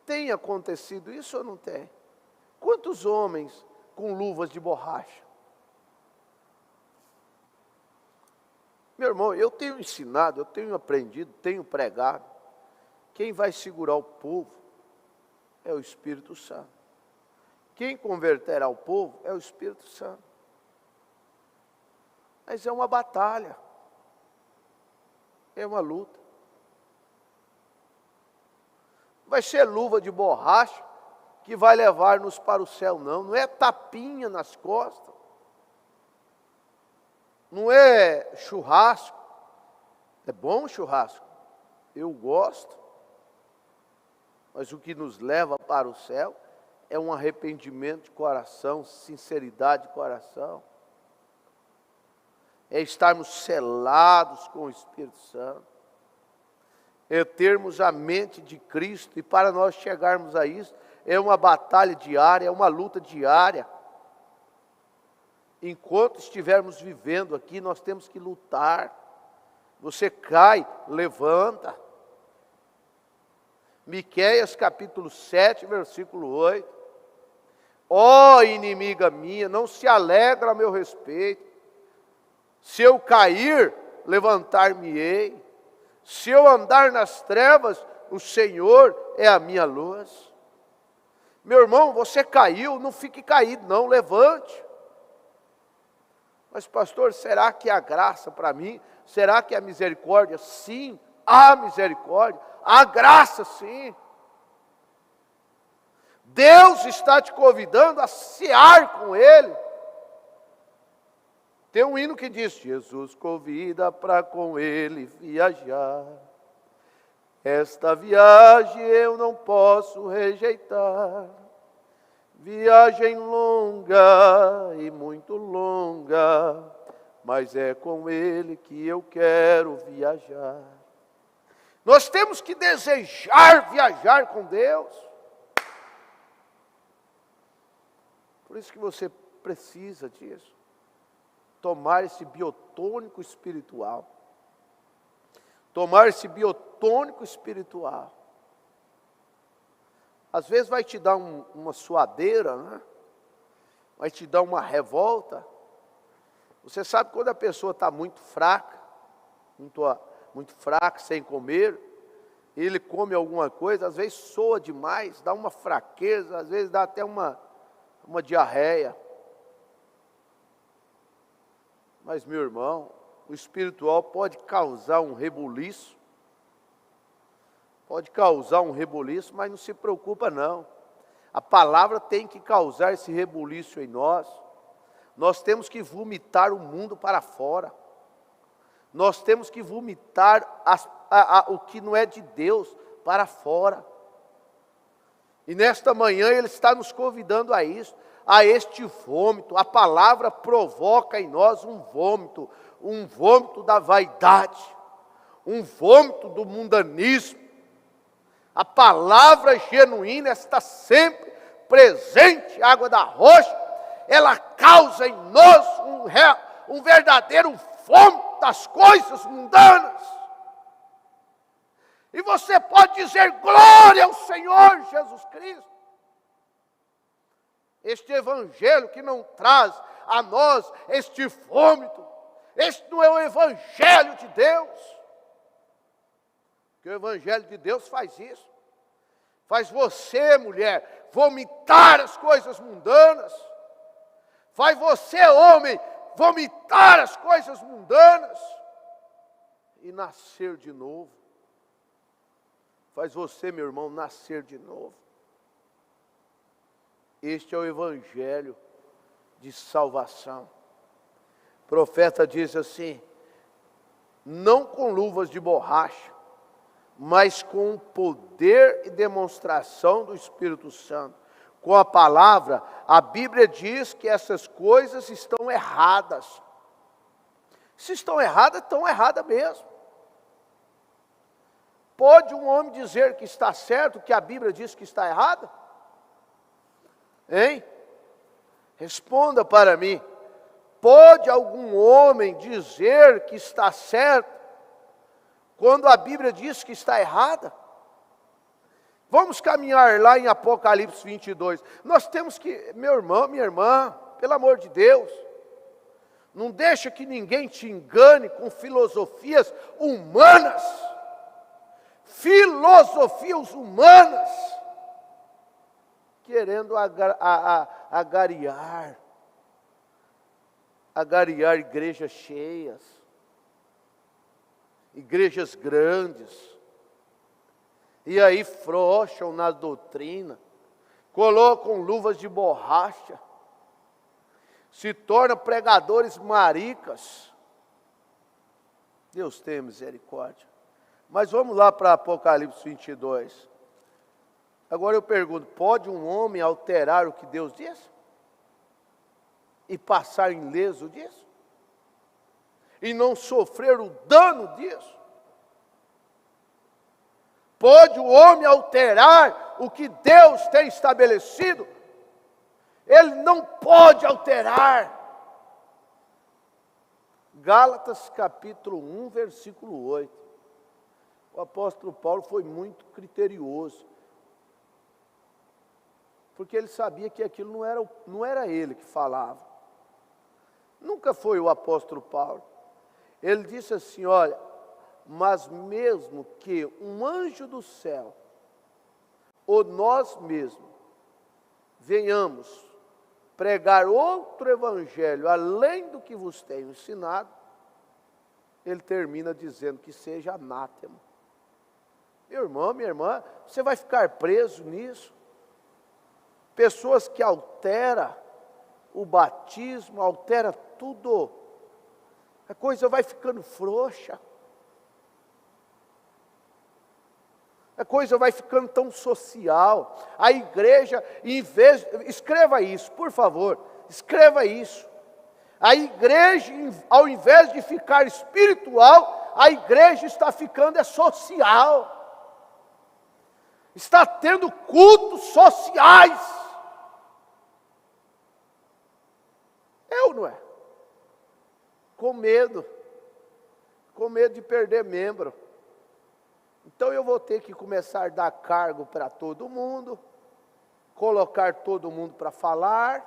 tem acontecido isso ou não tem? Quantos homens com luvas de borracha? Meu irmão, eu tenho ensinado, eu tenho aprendido, tenho pregado. Quem vai segurar o povo é o Espírito Santo. Quem converterá o povo é o Espírito Santo. Mas é uma batalha. É uma luta. Vai ser luva de borracha que vai levar-nos para o céu, não. Não é tapinha nas costas. Não é churrasco. É bom o churrasco. Eu gosto. Mas o que nos leva para o céu é um arrependimento de coração, sinceridade de coração. É estarmos selados com o Espírito Santo. É termos a mente de Cristo. E para nós chegarmos a isso, é uma batalha diária, é uma luta diária. Enquanto estivermos vivendo aqui, nós temos que lutar. Você cai, levanta. Miqueias capítulo 7, versículo 8. Ó inimiga minha, não se alegra a meu respeito. Se eu cair, levantar-me-ei. Se eu andar nas trevas, o Senhor é a minha luz. Meu irmão, você caiu, não fique caído, não, levante. Mas pastor, será que há graça para mim? Será que há misericórdia? Sim, há misericórdia, há graça sim. Deus está te convidando a cear com Ele. Tem um hino que diz: Jesus convida para com Ele viajar. Esta viagem eu não posso rejeitar. Viagem longa e muito longa, mas é com Ele que eu quero viajar. Nós temos que desejar viajar com Deus. Por isso que você precisa disso. Tomar esse biotônico espiritual. Tomar esse biotônico espiritual. Às vezes vai te dar uma suadeira, né? Vai te dar uma revolta. Você sabe quando a pessoa está muito fraca, muito fraca, sem comer, ele come alguma coisa, às vezes soa demais, dá uma fraqueza, às vezes dá até uma diarreia. Mas, meu irmão, o espiritual pode causar um rebuliço. Pode causar um rebuliço, mas não se preocupa não. A palavra tem que causar esse rebuliço em nós. Nós temos que vomitar o mundo para fora. Nós temos que vomitar o que não é de Deus para fora. E nesta manhã Ele está nos convidando a isso, a este vômito. A palavra provoca em nós um vômito da vaidade, um vômito do mundanismo. A palavra genuína está sempre presente, água da rocha, ela causa em nós um verdadeiro vômito das coisas mundanas. E você pode dizer glória ao Senhor Jesus Cristo. Este evangelho que não traz a nós este vômito, este não é o evangelho de Deus. Porque o evangelho de Deus faz isso. Faz você, mulher, vomitar as coisas mundanas. Faz você, homem, vomitar as coisas mundanas e nascer de novo. Faz você, meu irmão, nascer de novo. Este é o evangelho de salvação. O profeta diz assim: não com luvas de borracha, mas com o poder e demonstração do Espírito Santo. Com a palavra, a Bíblia diz que essas coisas estão erradas. Se estão erradas mesmo. Pode um homem dizer que está certo, que a Bíblia diz que está errada? Hein? Responda para mim. Pode algum homem dizer que está certo, quando a Bíblia diz que está errada? Vamos caminhar lá em Apocalipse 22. Nós temos que, meu irmão, minha irmã, pelo amor de Deus, não deixa que ninguém te engane com filosofias humanas. Filosofias humanas, querendo agariar igrejas cheias, igrejas grandes, e aí frouxam na doutrina, colocam luvas de borracha, se tornam pregadores maricas. Deus tenha misericórdia. Mas vamos lá para Apocalipse 22. Agora eu pergunto, pode um homem alterar o que Deus diz? E passar ileso disso? E não sofrer o dano disso? Pode o homem alterar o que Deus tem estabelecido? Ele não pode alterar. Gálatas capítulo 1, versículo 8. O apóstolo Paulo foi muito criterioso, porque ele sabia que aquilo não era ele que falava. Nunca foi o apóstolo Paulo. Ele disse assim, olha, mas mesmo que um anjo do céu, ou nós mesmos, venhamos pregar outro evangelho, além do que vos tenho ensinado, ele termina dizendo que seja anátema. Meu irmão, minha irmã, você vai ficar preso nisso. Pessoas que alteram o batismo, alteram tudo. A coisa vai ficando frouxa. A coisa vai ficando tão social. A igreja, escreva isso, por favor, escreva isso. A igreja, ao invés de ficar espiritual, a igreja está ficando social. Está tendo cultos sociais. É ou não é? Com medo de perder membro. Então eu vou ter que começar a dar cargo para todo mundo, colocar todo mundo para falar,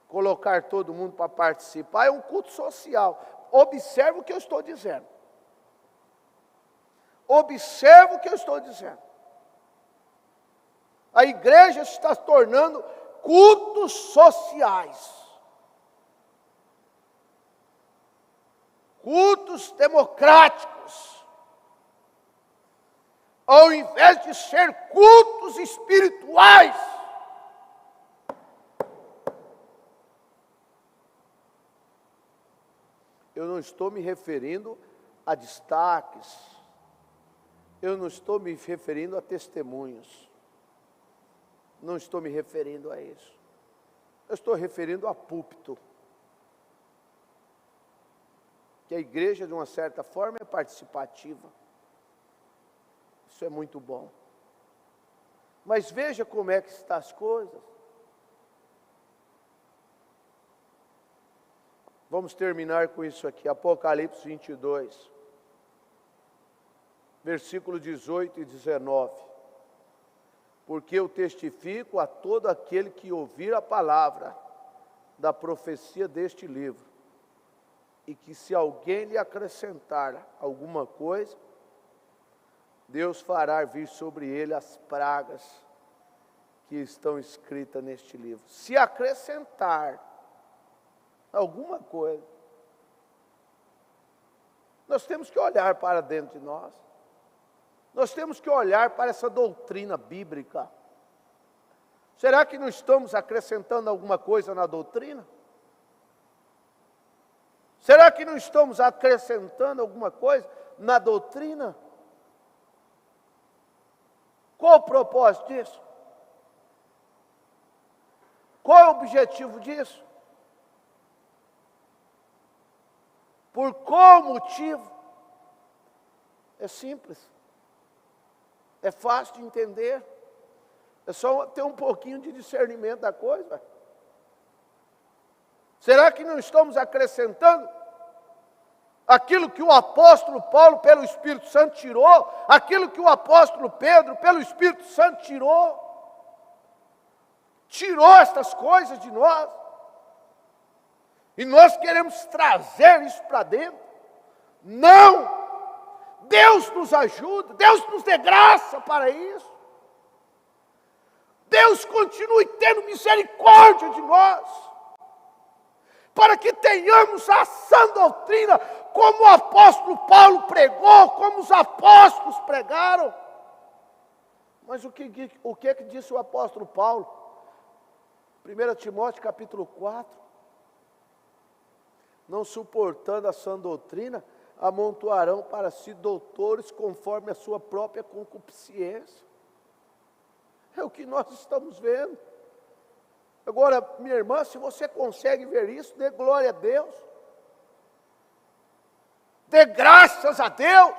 colocar todo mundo para participar. É um culto social. Observe o que eu estou dizendo. Observe o que eu estou dizendo. A igreja está se tornando cultos sociais. Cultos democráticos. Ao invés de ser cultos espirituais. Eu não estou me referindo a destaques. Eu não estou me referindo a testemunhos. Não estou me referindo a isso. Eu estou referindo a púlpito. Que a igreja, de uma certa forma, é participativa. Isso é muito bom. Mas veja como é que estão as coisas. Vamos terminar com isso aqui. Apocalipse 22. Versículo 18 e 19. Porque eu testifico a todo aquele que ouvir a palavra da profecia deste livro, e que se alguém lhe acrescentar alguma coisa, Deus fará vir sobre ele as pragas que estão escritas neste livro. Se acrescentar alguma coisa, nós temos que olhar para dentro de nós. Nós temos que olhar para essa doutrina bíblica. Será que não estamos acrescentando alguma coisa na doutrina? Será que não estamos acrescentando alguma coisa na doutrina? Qual o propósito disso? Qual é o objetivo disso? Por qual motivo? É simples. É fácil de entender. É só ter um pouquinho de discernimento da coisa. Será que não estamos acrescentando aquilo que o apóstolo Paulo, pelo Espírito Santo, tirou? Aquilo que o apóstolo Pedro, pelo Espírito Santo, tirou? Tirou estas coisas de nós. E nós queremos trazer isso para dentro. Não! Deus nos ajuda, Deus nos dê graça para isso. Deus continue tendo misericórdia de nós, para que tenhamos a sã doutrina, como o apóstolo Paulo pregou, como os apóstolos pregaram. Mas o que disse o apóstolo Paulo? 1 Timóteo capítulo 4. Não suportando a sã doutrina, amontoarão para si doutores conforme a sua própria concupiscência. É o que nós estamos vendo. Agora, minha irmã, se você consegue ver isso, dê glória a Deus. Dê graças a Deus.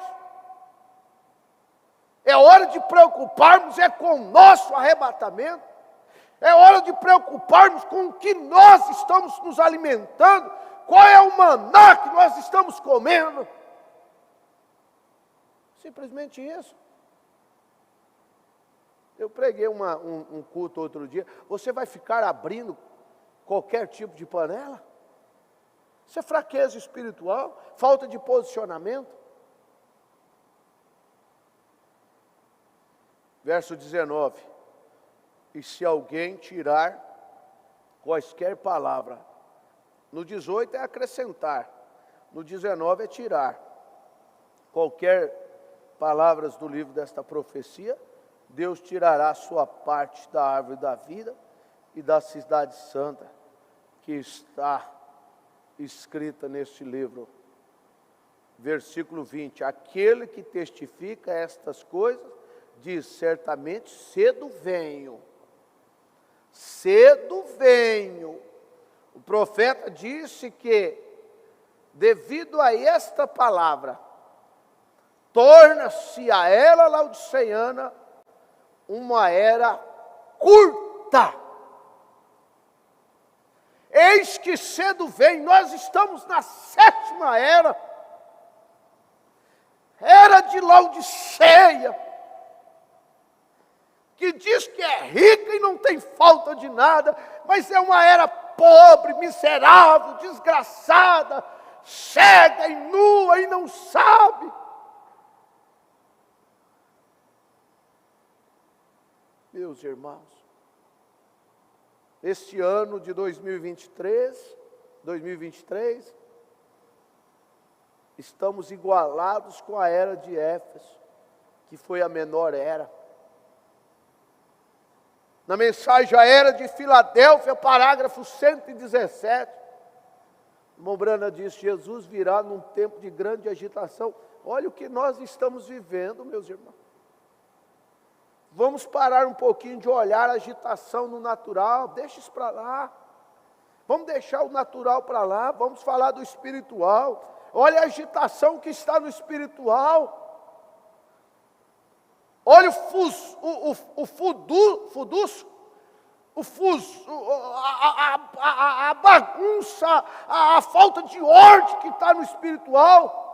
É hora de preocuparmos com o nosso arrebatamento. É hora de preocuparmos com o que nós estamos nos alimentando. Qual é o maná que nós estamos comendo? Simplesmente isso. Eu preguei um culto outro dia. Você vai ficar abrindo qualquer tipo de panela? Isso é fraqueza espiritual, falta de posicionamento. Verso 19. E se alguém tirar quaisquer palavra, no 18 é acrescentar, no 19 é tirar qualquer palavras do livro desta profecia, Deus tirará a sua parte da árvore da vida e da cidade santa, que está escrita neste livro. Versículo 20, aquele que testifica estas coisas diz: certamente cedo venho. Cedo venho. O profeta disse que, devido a esta palavra, torna-se a era laodiceana uma era curta. Eis que cedo vem. Nós estamos na 7ª era. Era de Laodiceia, que diz que é rica e não tem falta de nada, mas é uma era pobre, miserável, desgraçada, cega e nua e não sabe. Meus irmãos, este ano de 2023, estamos igualados com a era de Éfeso, que foi a menor era. Na mensagem à era de Filadélfia, parágrafo 117, Mombrana diz: Jesus virá num tempo de grande agitação. Olha o que nós estamos vivendo, meus irmãos. Vamos parar um pouquinho de olhar a agitação no natural, deixa isso para lá. Vamos deixar o natural para lá, vamos falar do espiritual. Olha a agitação que está no espiritual. Olha a bagunça, a falta de ordem que está no espiritual.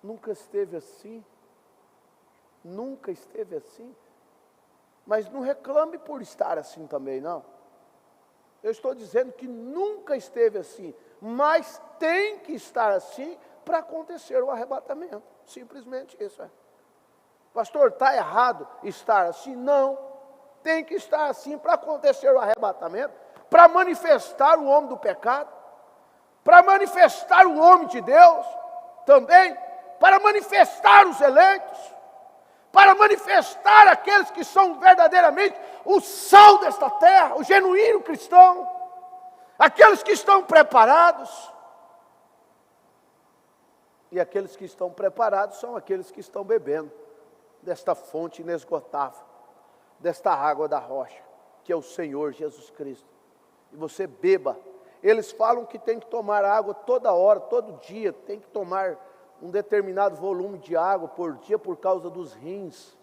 Nunca esteve assim. Nunca esteve assim. Mas não reclame por estar assim também, não. Eu estou dizendo que nunca esteve assim, mas tem que estar assim para acontecer o arrebatamento. Simplesmente isso. Pastor, está errado estar assim? Não. Tem que estar assim para acontecer o arrebatamento, para manifestar o homem do pecado, para manifestar o homem de Deus também, para manifestar os eleitos, para manifestar aqueles que são verdadeiramente o sal desta terra, o genuíno cristão, aqueles que estão preparados. E aqueles que estão preparados são aqueles que estão bebendo desta fonte inesgotável, desta água da rocha, que é o Senhor Jesus Cristo. E você beba. Eles falam que tem que tomar água toda hora, todo dia, tem que tomar um determinado volume de água por dia por causa dos rins.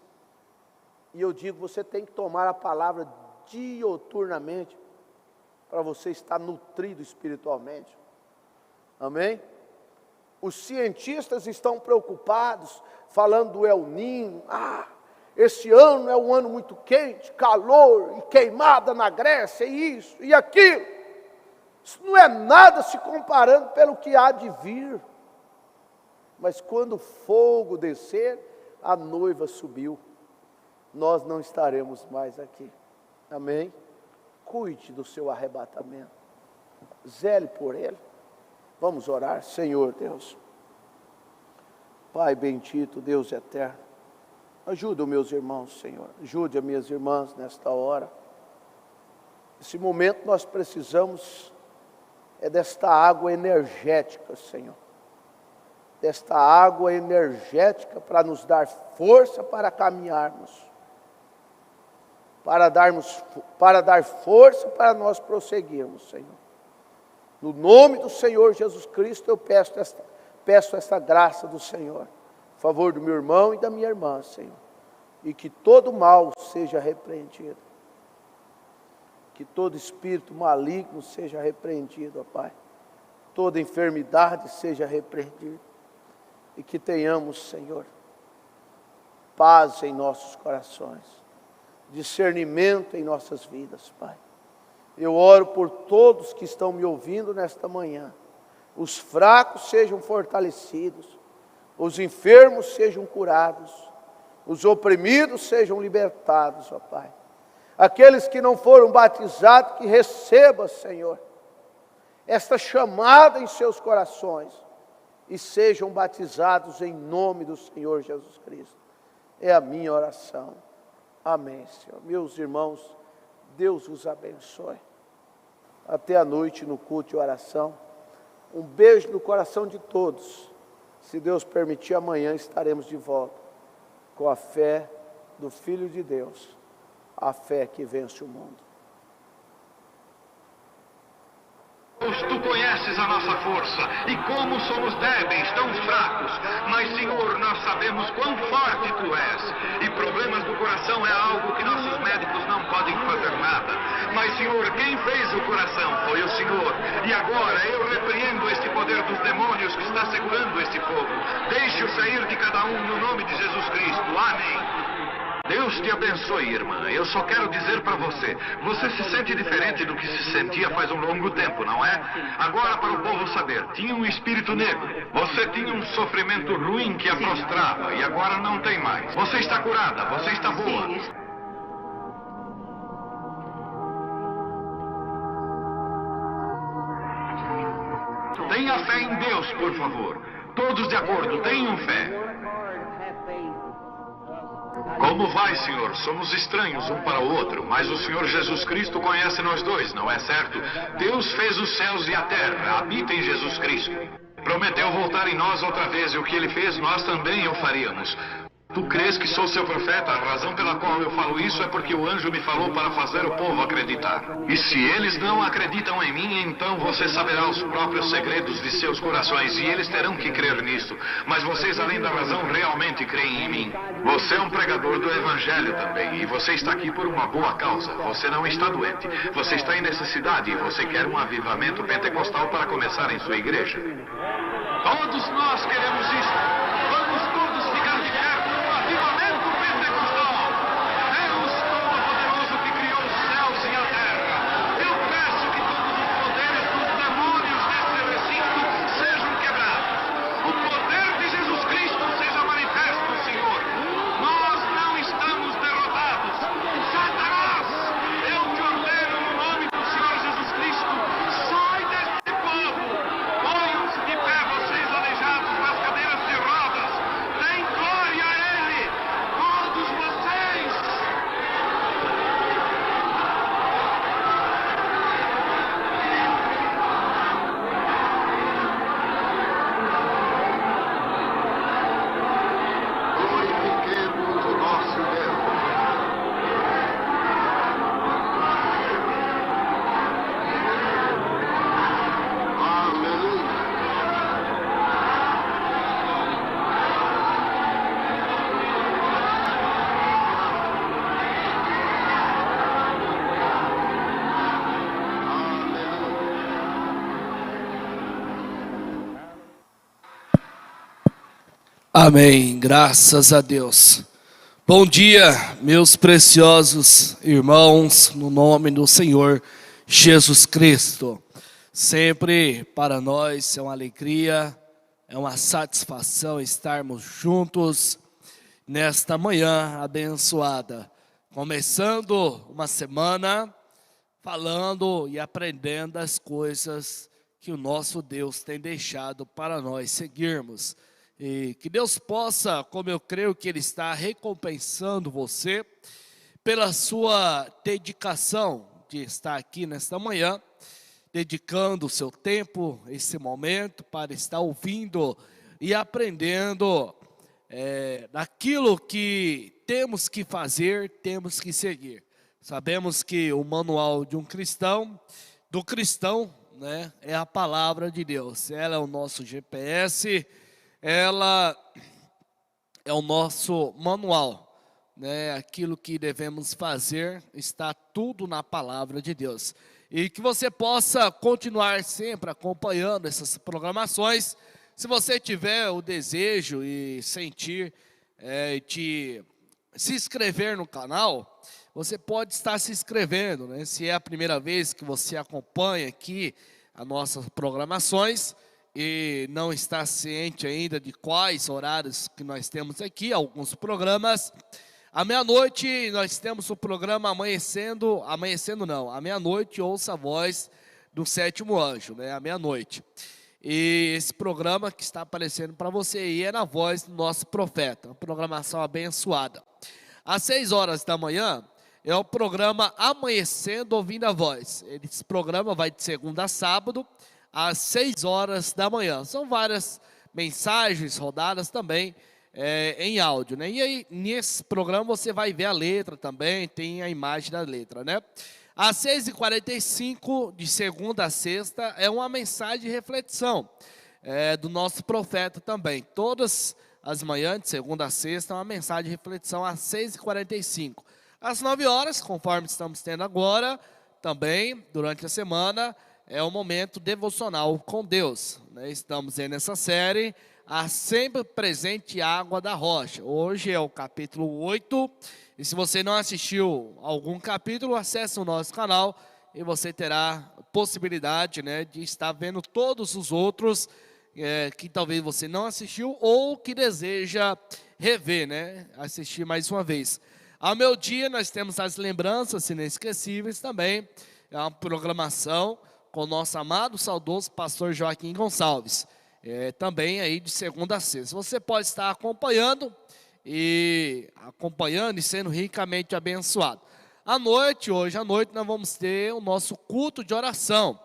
E eu digo, você tem que tomar a palavra dioturnamente para você estar nutrido espiritualmente. Amém? Os cientistas estão preocupados, falando do El Niño. Esse ano é um ano muito quente, calor e queimada na Grécia, e isso e aquilo. Isso não é nada se comparando pelo que há de vir. Mas quando o fogo descer, a noiva subiu. Nós não estaremos mais aqui. Amém? Cuide do seu arrebatamento. Zele por ele. Vamos orar. Senhor Deus, Pai bendito, Deus eterno, ajuda os meus irmãos, Senhor. Ajude as minhas irmãs nesta hora. Nesse momento nós precisamos desta água energética, Senhor. Desta água energética para nos dar força para caminharmos, para dar força para nós prosseguirmos, Senhor. No nome do Senhor Jesus Cristo eu peço esta graça do Senhor, a favor do meu irmão e da minha irmã, Senhor, e que todo mal seja repreendido, que todo espírito maligno seja repreendido, ó Pai, toda enfermidade seja repreendida. E que tenhamos, Senhor, paz em nossos corações, discernimento em nossas vidas, Pai. Eu oro por todos que estão me ouvindo nesta manhã. Os fracos sejam fortalecidos, os enfermos sejam curados, os oprimidos sejam libertados, ó Pai. Aqueles que não foram batizados, que recebam, Senhor, esta chamada em seus corações, e sejam batizados em nome do Senhor Jesus Cristo. É a minha oração. Amém, Senhor. Meus irmãos, Deus os abençoe. Até a noite no culto e oração. Um beijo no coração de todos. Se Deus permitir, amanhã estaremos de volta com a fé do Filho de Deus, a fé que vence o mundo. Tu conheces a nossa força e como somos débeis, tão fracos. Mas, Senhor, nós sabemos quão forte Tu és. E problemas do coração é algo que nossos médicos não podem fazer nada. Mas, Senhor, quem fez o coração foi o Senhor. E agora eu repreendo este poder dos demônios que está segurando este fogo. Deixe-o sair de cada um no nome de Jesus Cristo. Amém. Deus te abençoe, irmã. Eu só quero dizer para você, você se sente diferente do que se sentia faz um longo tempo, não é? Agora, para o povo saber, tinha um espírito negro. Você tinha um sofrimento ruim que a prostrava e agora não tem mais. Você está curada, você está boa. Tenha fé em Deus, por favor. Todos de acordo, tenham fé. Como vai, Senhor? Somos estranhos um para o outro, mas o Senhor Jesus Cristo conhece nós dois, não é certo? Deus fez os céus e a terra, habita em Jesus Cristo. Prometeu voltar em nós outra vez, e o que Ele fez, nós também o faríamos. Tu crês que sou seu profeta? A razão pela qual eu falo isso é porque o anjo me falou para fazer o povo acreditar. E se eles não acreditam em mim, então você saberá os próprios segredos de seus corações e eles terão que crer nisso. Mas vocês, além da razão, realmente creem em mim. Você é um pregador do evangelho também e você está aqui por uma boa causa. Você não está doente. Você está em necessidade e você quer um avivamento pentecostal para começar em sua igreja. Todos nós queremos isso. Vamos todos ficar de pé. Avivamento pentecostal! Deus Todo-Poderoso que criou os céus e a terra. Eu peço que todos os poderes dos demônios deste recinto sejam quebrados. O poder de Jesus Cristo seja manifesto, Senhor. Nós não estamos derrotados. Satanás, eu te ordeno no nome do Senhor Jesus Cristo, sai deste povo. Ponham-se de pé, vocês aleijados nas cadeiras de rodas. Deem glória a Ele. Todos vocês. Glorifiquemos o nosso Deus. Aleluia. Amém, graças a Deus. Bom dia, meus preciosos irmãos, no nome do Senhor Jesus Cristo. Sempre para nós é uma alegria, é uma satisfação estarmos juntos nesta manhã abençoada. Começando uma semana falando e aprendendo as coisas que o nosso Deus tem deixado para nós seguirmos. E que Deus possa, como eu creio que Ele está recompensando você, pela sua dedicação de estar aqui nesta manhã, dedicando o seu tempo, esse momento, para estar ouvindo e aprendendo daquilo que temos que fazer, temos que seguir. Sabemos que o manual de um cristão, do cristão, né, é a palavra de Deus. Ela é o nosso GPS, ela é o nosso manual, né? Aquilo que devemos fazer está tudo na palavra de Deus. E que você possa continuar sempre acompanhando essas programações. Se você tiver o desejo e sentir de se inscrever no canal, você pode estar se inscrevendo, né? Se é a primeira vez que você acompanha aqui as nossas programações e não está ciente ainda de quais horários que nós temos aqui, alguns programas. À meia-noite nós temos o programa à meia-noite ouça a voz do sétimo anjo, né? À meia-noite. E esse programa que está aparecendo para você aí é na voz do nosso profeta, uma programação abençoada. Às 6 horas da manhã é o programa Amanhecendo Ouvindo a Voz. Esse programa vai de segunda a sábado, às 6 horas da manhã. São várias mensagens rodadas também em áudio, né? E aí, nesse programa você vai ver a letra também, tem a imagem da letra, né? Às 6h45, de segunda a sexta, é uma mensagem de reflexão do nosso profeta também. Todas as manhãs, de segunda a sexta, uma mensagem de reflexão às 6h45. Às 9 horas, conforme estamos tendo agora, também, durante a semana, é o momento devocional com Deus, né? Estamos aí nessa série, a sempre presente água da rocha. Hoje é o capítulo 8, e se você não assistiu algum capítulo, acesse o nosso canal e você terá possibilidade, né, de estar vendo todos os outros que talvez você não assistiu ou que deseja rever, né, assistir mais uma vez. Ao meio-dia nós temos as lembranças inesquecíveis também, é uma programação com o nosso amado, saudoso pastor Joaquim Gonçalves, também aí de segunda a sexta. Você pode estar acompanhando e sendo ricamente abençoado. Hoje à noite nós vamos ter o nosso culto de oração,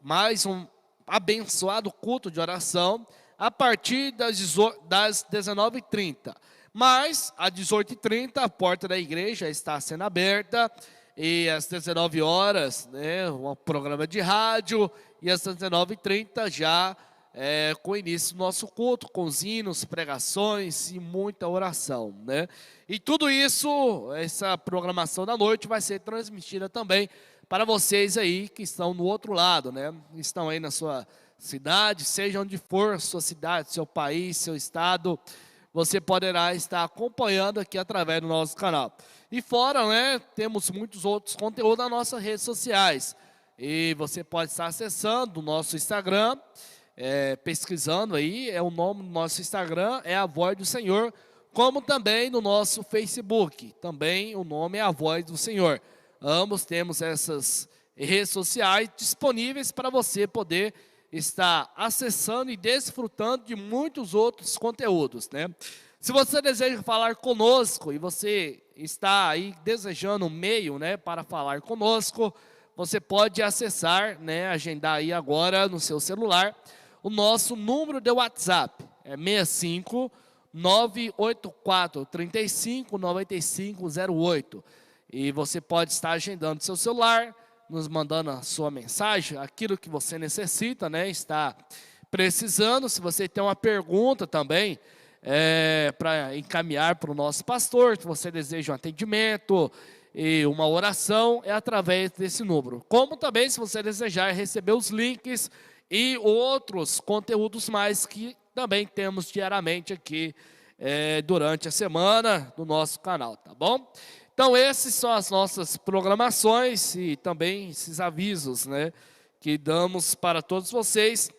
mais um abençoado culto de oração, a partir das 19h30. Mas, às 18h30, a porta da igreja está sendo aberta, e às 19 horas, né, um programa de rádio, e às 19h30 já com o início do nosso culto, com os hinos, pregações e muita oração, né? E tudo isso, essa programação da noite vai ser transmitida também para vocês aí que estão no outro lado, né? Estão aí na sua cidade, seja onde for, sua cidade, seu país, seu estado, você poderá estar acompanhando aqui através do nosso canal. E fora, né, temos muitos outros conteúdos nas nossas redes sociais. E você pode estar acessando o nosso Instagram, pesquisando aí, o nome do nosso Instagram é A Voz do Senhor, como também no nosso Facebook, também o nome é A Voz do Senhor. Ambos temos essas redes sociais disponíveis para você poder estar acessando e desfrutando de muitos outros conteúdos, né? Se você deseja falar conosco e você está aí desejando um meio, né, para falar conosco, você pode acessar, né, agendar aí agora no seu celular o nosso número de WhatsApp, é 65 984 35 9508. E você pode estar agendando seu celular, nos mandando a sua mensagem, aquilo que você necessita, né, está precisando. Se você tem uma pergunta também, para encaminhar para o nosso pastor, se você deseja um atendimento e uma oração, é através desse número. Como também, se você desejar receber os links e outros conteúdos mais que também temos diariamente aqui durante a semana no nosso canal, tá bom? Então, essas são as nossas programações e também esses avisos, né, que damos para todos vocês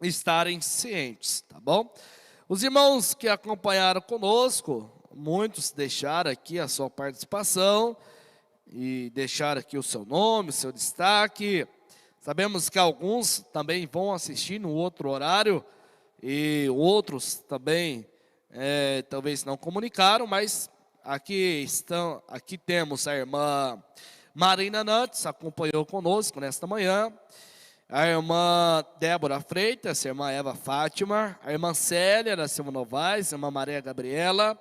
estarem cientes, tá bom? Os irmãos que acompanharam conosco, muitos deixaram aqui a sua participação e deixaram aqui o seu nome, o seu destaque. Sabemos que alguns também vão assistir no outro horário e outros também talvez não comunicaram, mas aqui temos a irmã Marina Nantes, acompanhou conosco nesta manhã, a irmã Débora Freitas, a irmã Eva Fátima, a irmã Célia da Silva Novaes, a irmã Maria Gabriela,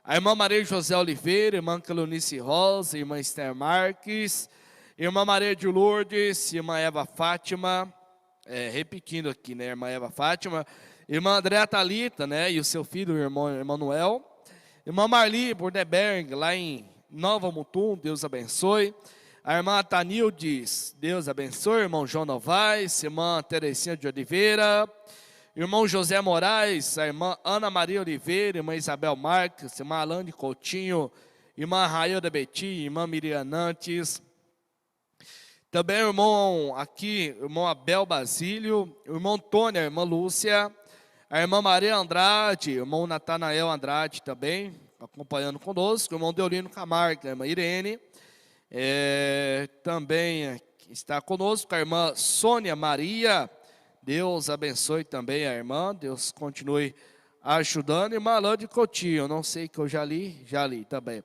a irmã Maria José Oliveira, a irmã Cleonice Rosa, a irmã Esther Marques, a irmã Maria de Lourdes, a irmã Eva Fátima, repetindo aqui, né, a irmã Eva Fátima, a irmã Andréa Thalita, né, e o seu filho, o irmão Emanuel, a irmã Marli Burdenberg, lá em Nova Mutum, Deus abençoe. A irmã Tanildes, Deus abençoe. O irmão João Novaes, a irmã Terezinha de Oliveira, irmão José Moraes, a irmã Ana Maria Oliveira, a irmã Isabel Marques, a irmã Alane Coutinho, a irmã Railda Beti, a irmã Miriam Nantes. Também o irmão Abel Basílio, o irmão Tônia, a irmã Lúcia, a irmã Maria Andrade, o irmão Natanael Andrade também, acompanhando conosco, o irmão Deolino Camargo, a irmã Irene, também está conosco a irmã Sônia Maria, Deus abençoe também a irmã, Deus continue ajudando. Irmã Alane Coutinho, não sei que eu já li também.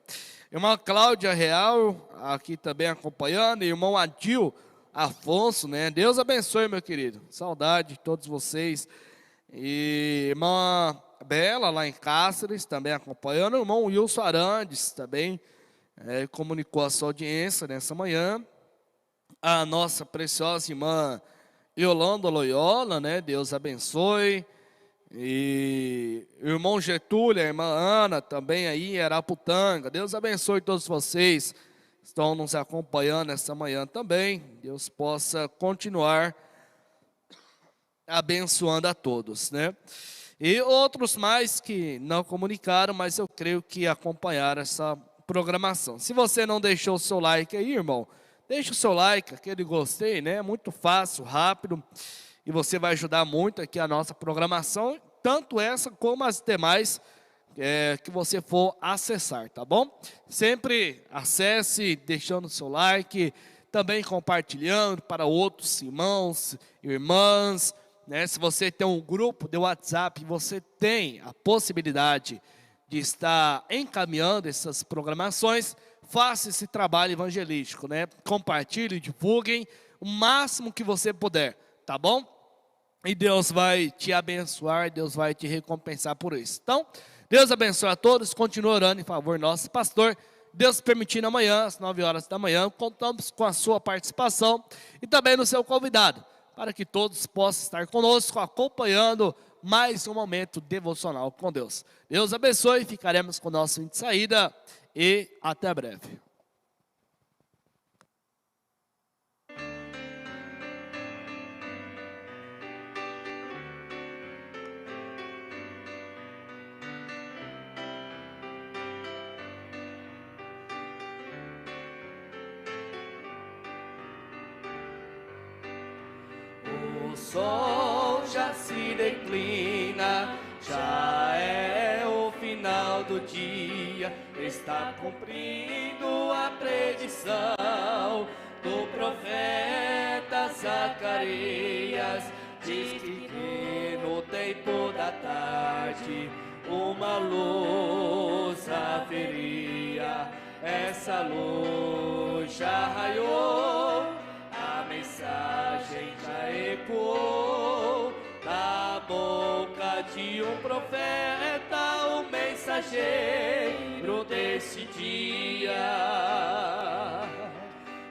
Irmã Cláudia Real, aqui também acompanhando, irmão Adil Afonso, né? Deus abençoe, meu querido, saudade de todos vocês. E irmã Bela, lá em Cáceres, também acompanhando. O irmão Wilson Arandes também comunicou a sua audiência nessa manhã. A nossa preciosa irmã Yolanda Loyola, né? Deus abençoe. E o irmão Getúlio, a irmã Ana, também aí em Araputanga. Deus abençoe todos vocês que estão nos acompanhando essa manhã também. Deus possa continuar abençoando a todos, né? E outros mais que não comunicaram, mas eu creio que acompanharam essa programação. Se você não deixou o seu like aí, irmão, deixa o seu like, aquele gostei, né? Muito fácil, rápido, e você vai ajudar muito aqui a nossa programação, tanto essa como as demais que você for acessar, tá bom? Sempre acesse deixando o seu like, também compartilhando para outros irmãos, irmãs, né? Se você tem um grupo de WhatsApp, você tem a possibilidade de estar encaminhando essas programações, faça esse trabalho evangelístico, né? Compartilhe, divulguem o máximo que você puder, tá bom? E Deus vai te abençoar, Deus vai te recompensar por isso. Então, Deus abençoe a todos, continue orando em favor do nosso pastor. Deus permitindo, amanhã, às 9 horas da manhã, contamos com a sua participação e também no seu convidado, para que todos possam estar conosco, acompanhando mais um momento devocional com Deus. Deus abençoe, ficaremos com o nosso hino de saída e até breve. O sol já se declina, já é o final do dia, está cumprindo a predição do profeta Zacarias. Diz que no tempo da tarde uma luz haveria, essa luz já raiou, a mensagem já ecoou da boca de um profeta, o mensageiro desse dia.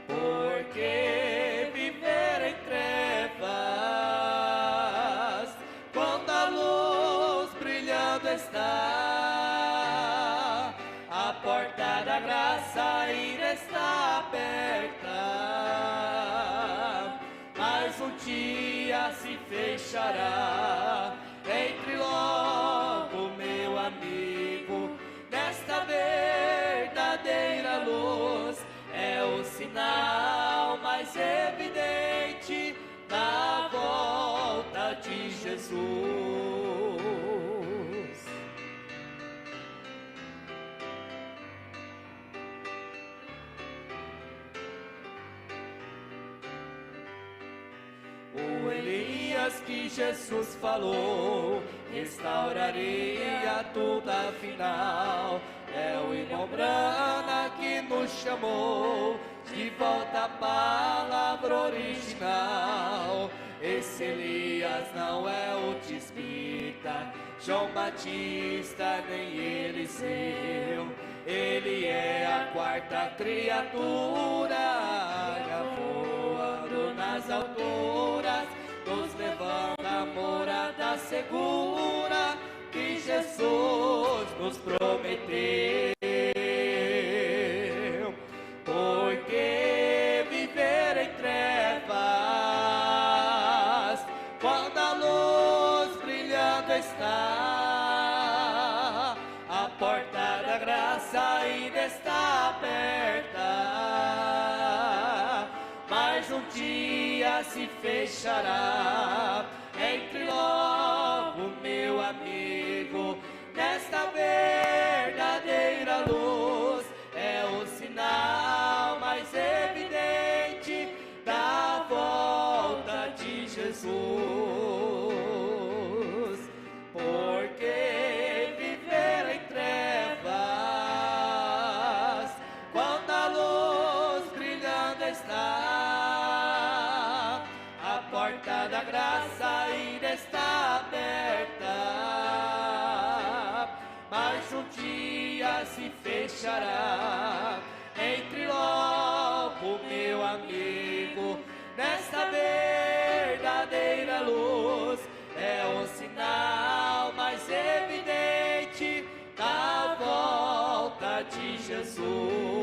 Porque viver em trevas, quando a luz brilhando está, a porta da graça ainda está aberta, mas um dia se fechará. Entre logo, meu amigo, nesta verdadeira luz, é o sinal mais evidente da volta de Jesus. O Elias que Jesus falou, restauraria tudo afinal. É o irmão Brana que nos chamou de volta à palavra original. Esse Elias não é o tisbita, João Batista nem Eliseu. Ele é a quarta criatura, voando nas alturas, nos levando à morada segura que Jesus nos prometeu. Porque viver em trevas, quando a luz brilhando está, a porta da graça ainda está aberta, mas um dia se fechará. Entre logo, meu amigo, nesta verdadeira luz, é o sinal mais evidente da volta de Jesus. Porque viver em trevas, quando a luz brilhando está, a porta da graça ainda está aberta, deixará. Entre logo, meu amigo, nesta verdadeira luz. É o sinal mais evidente da volta de Jesus.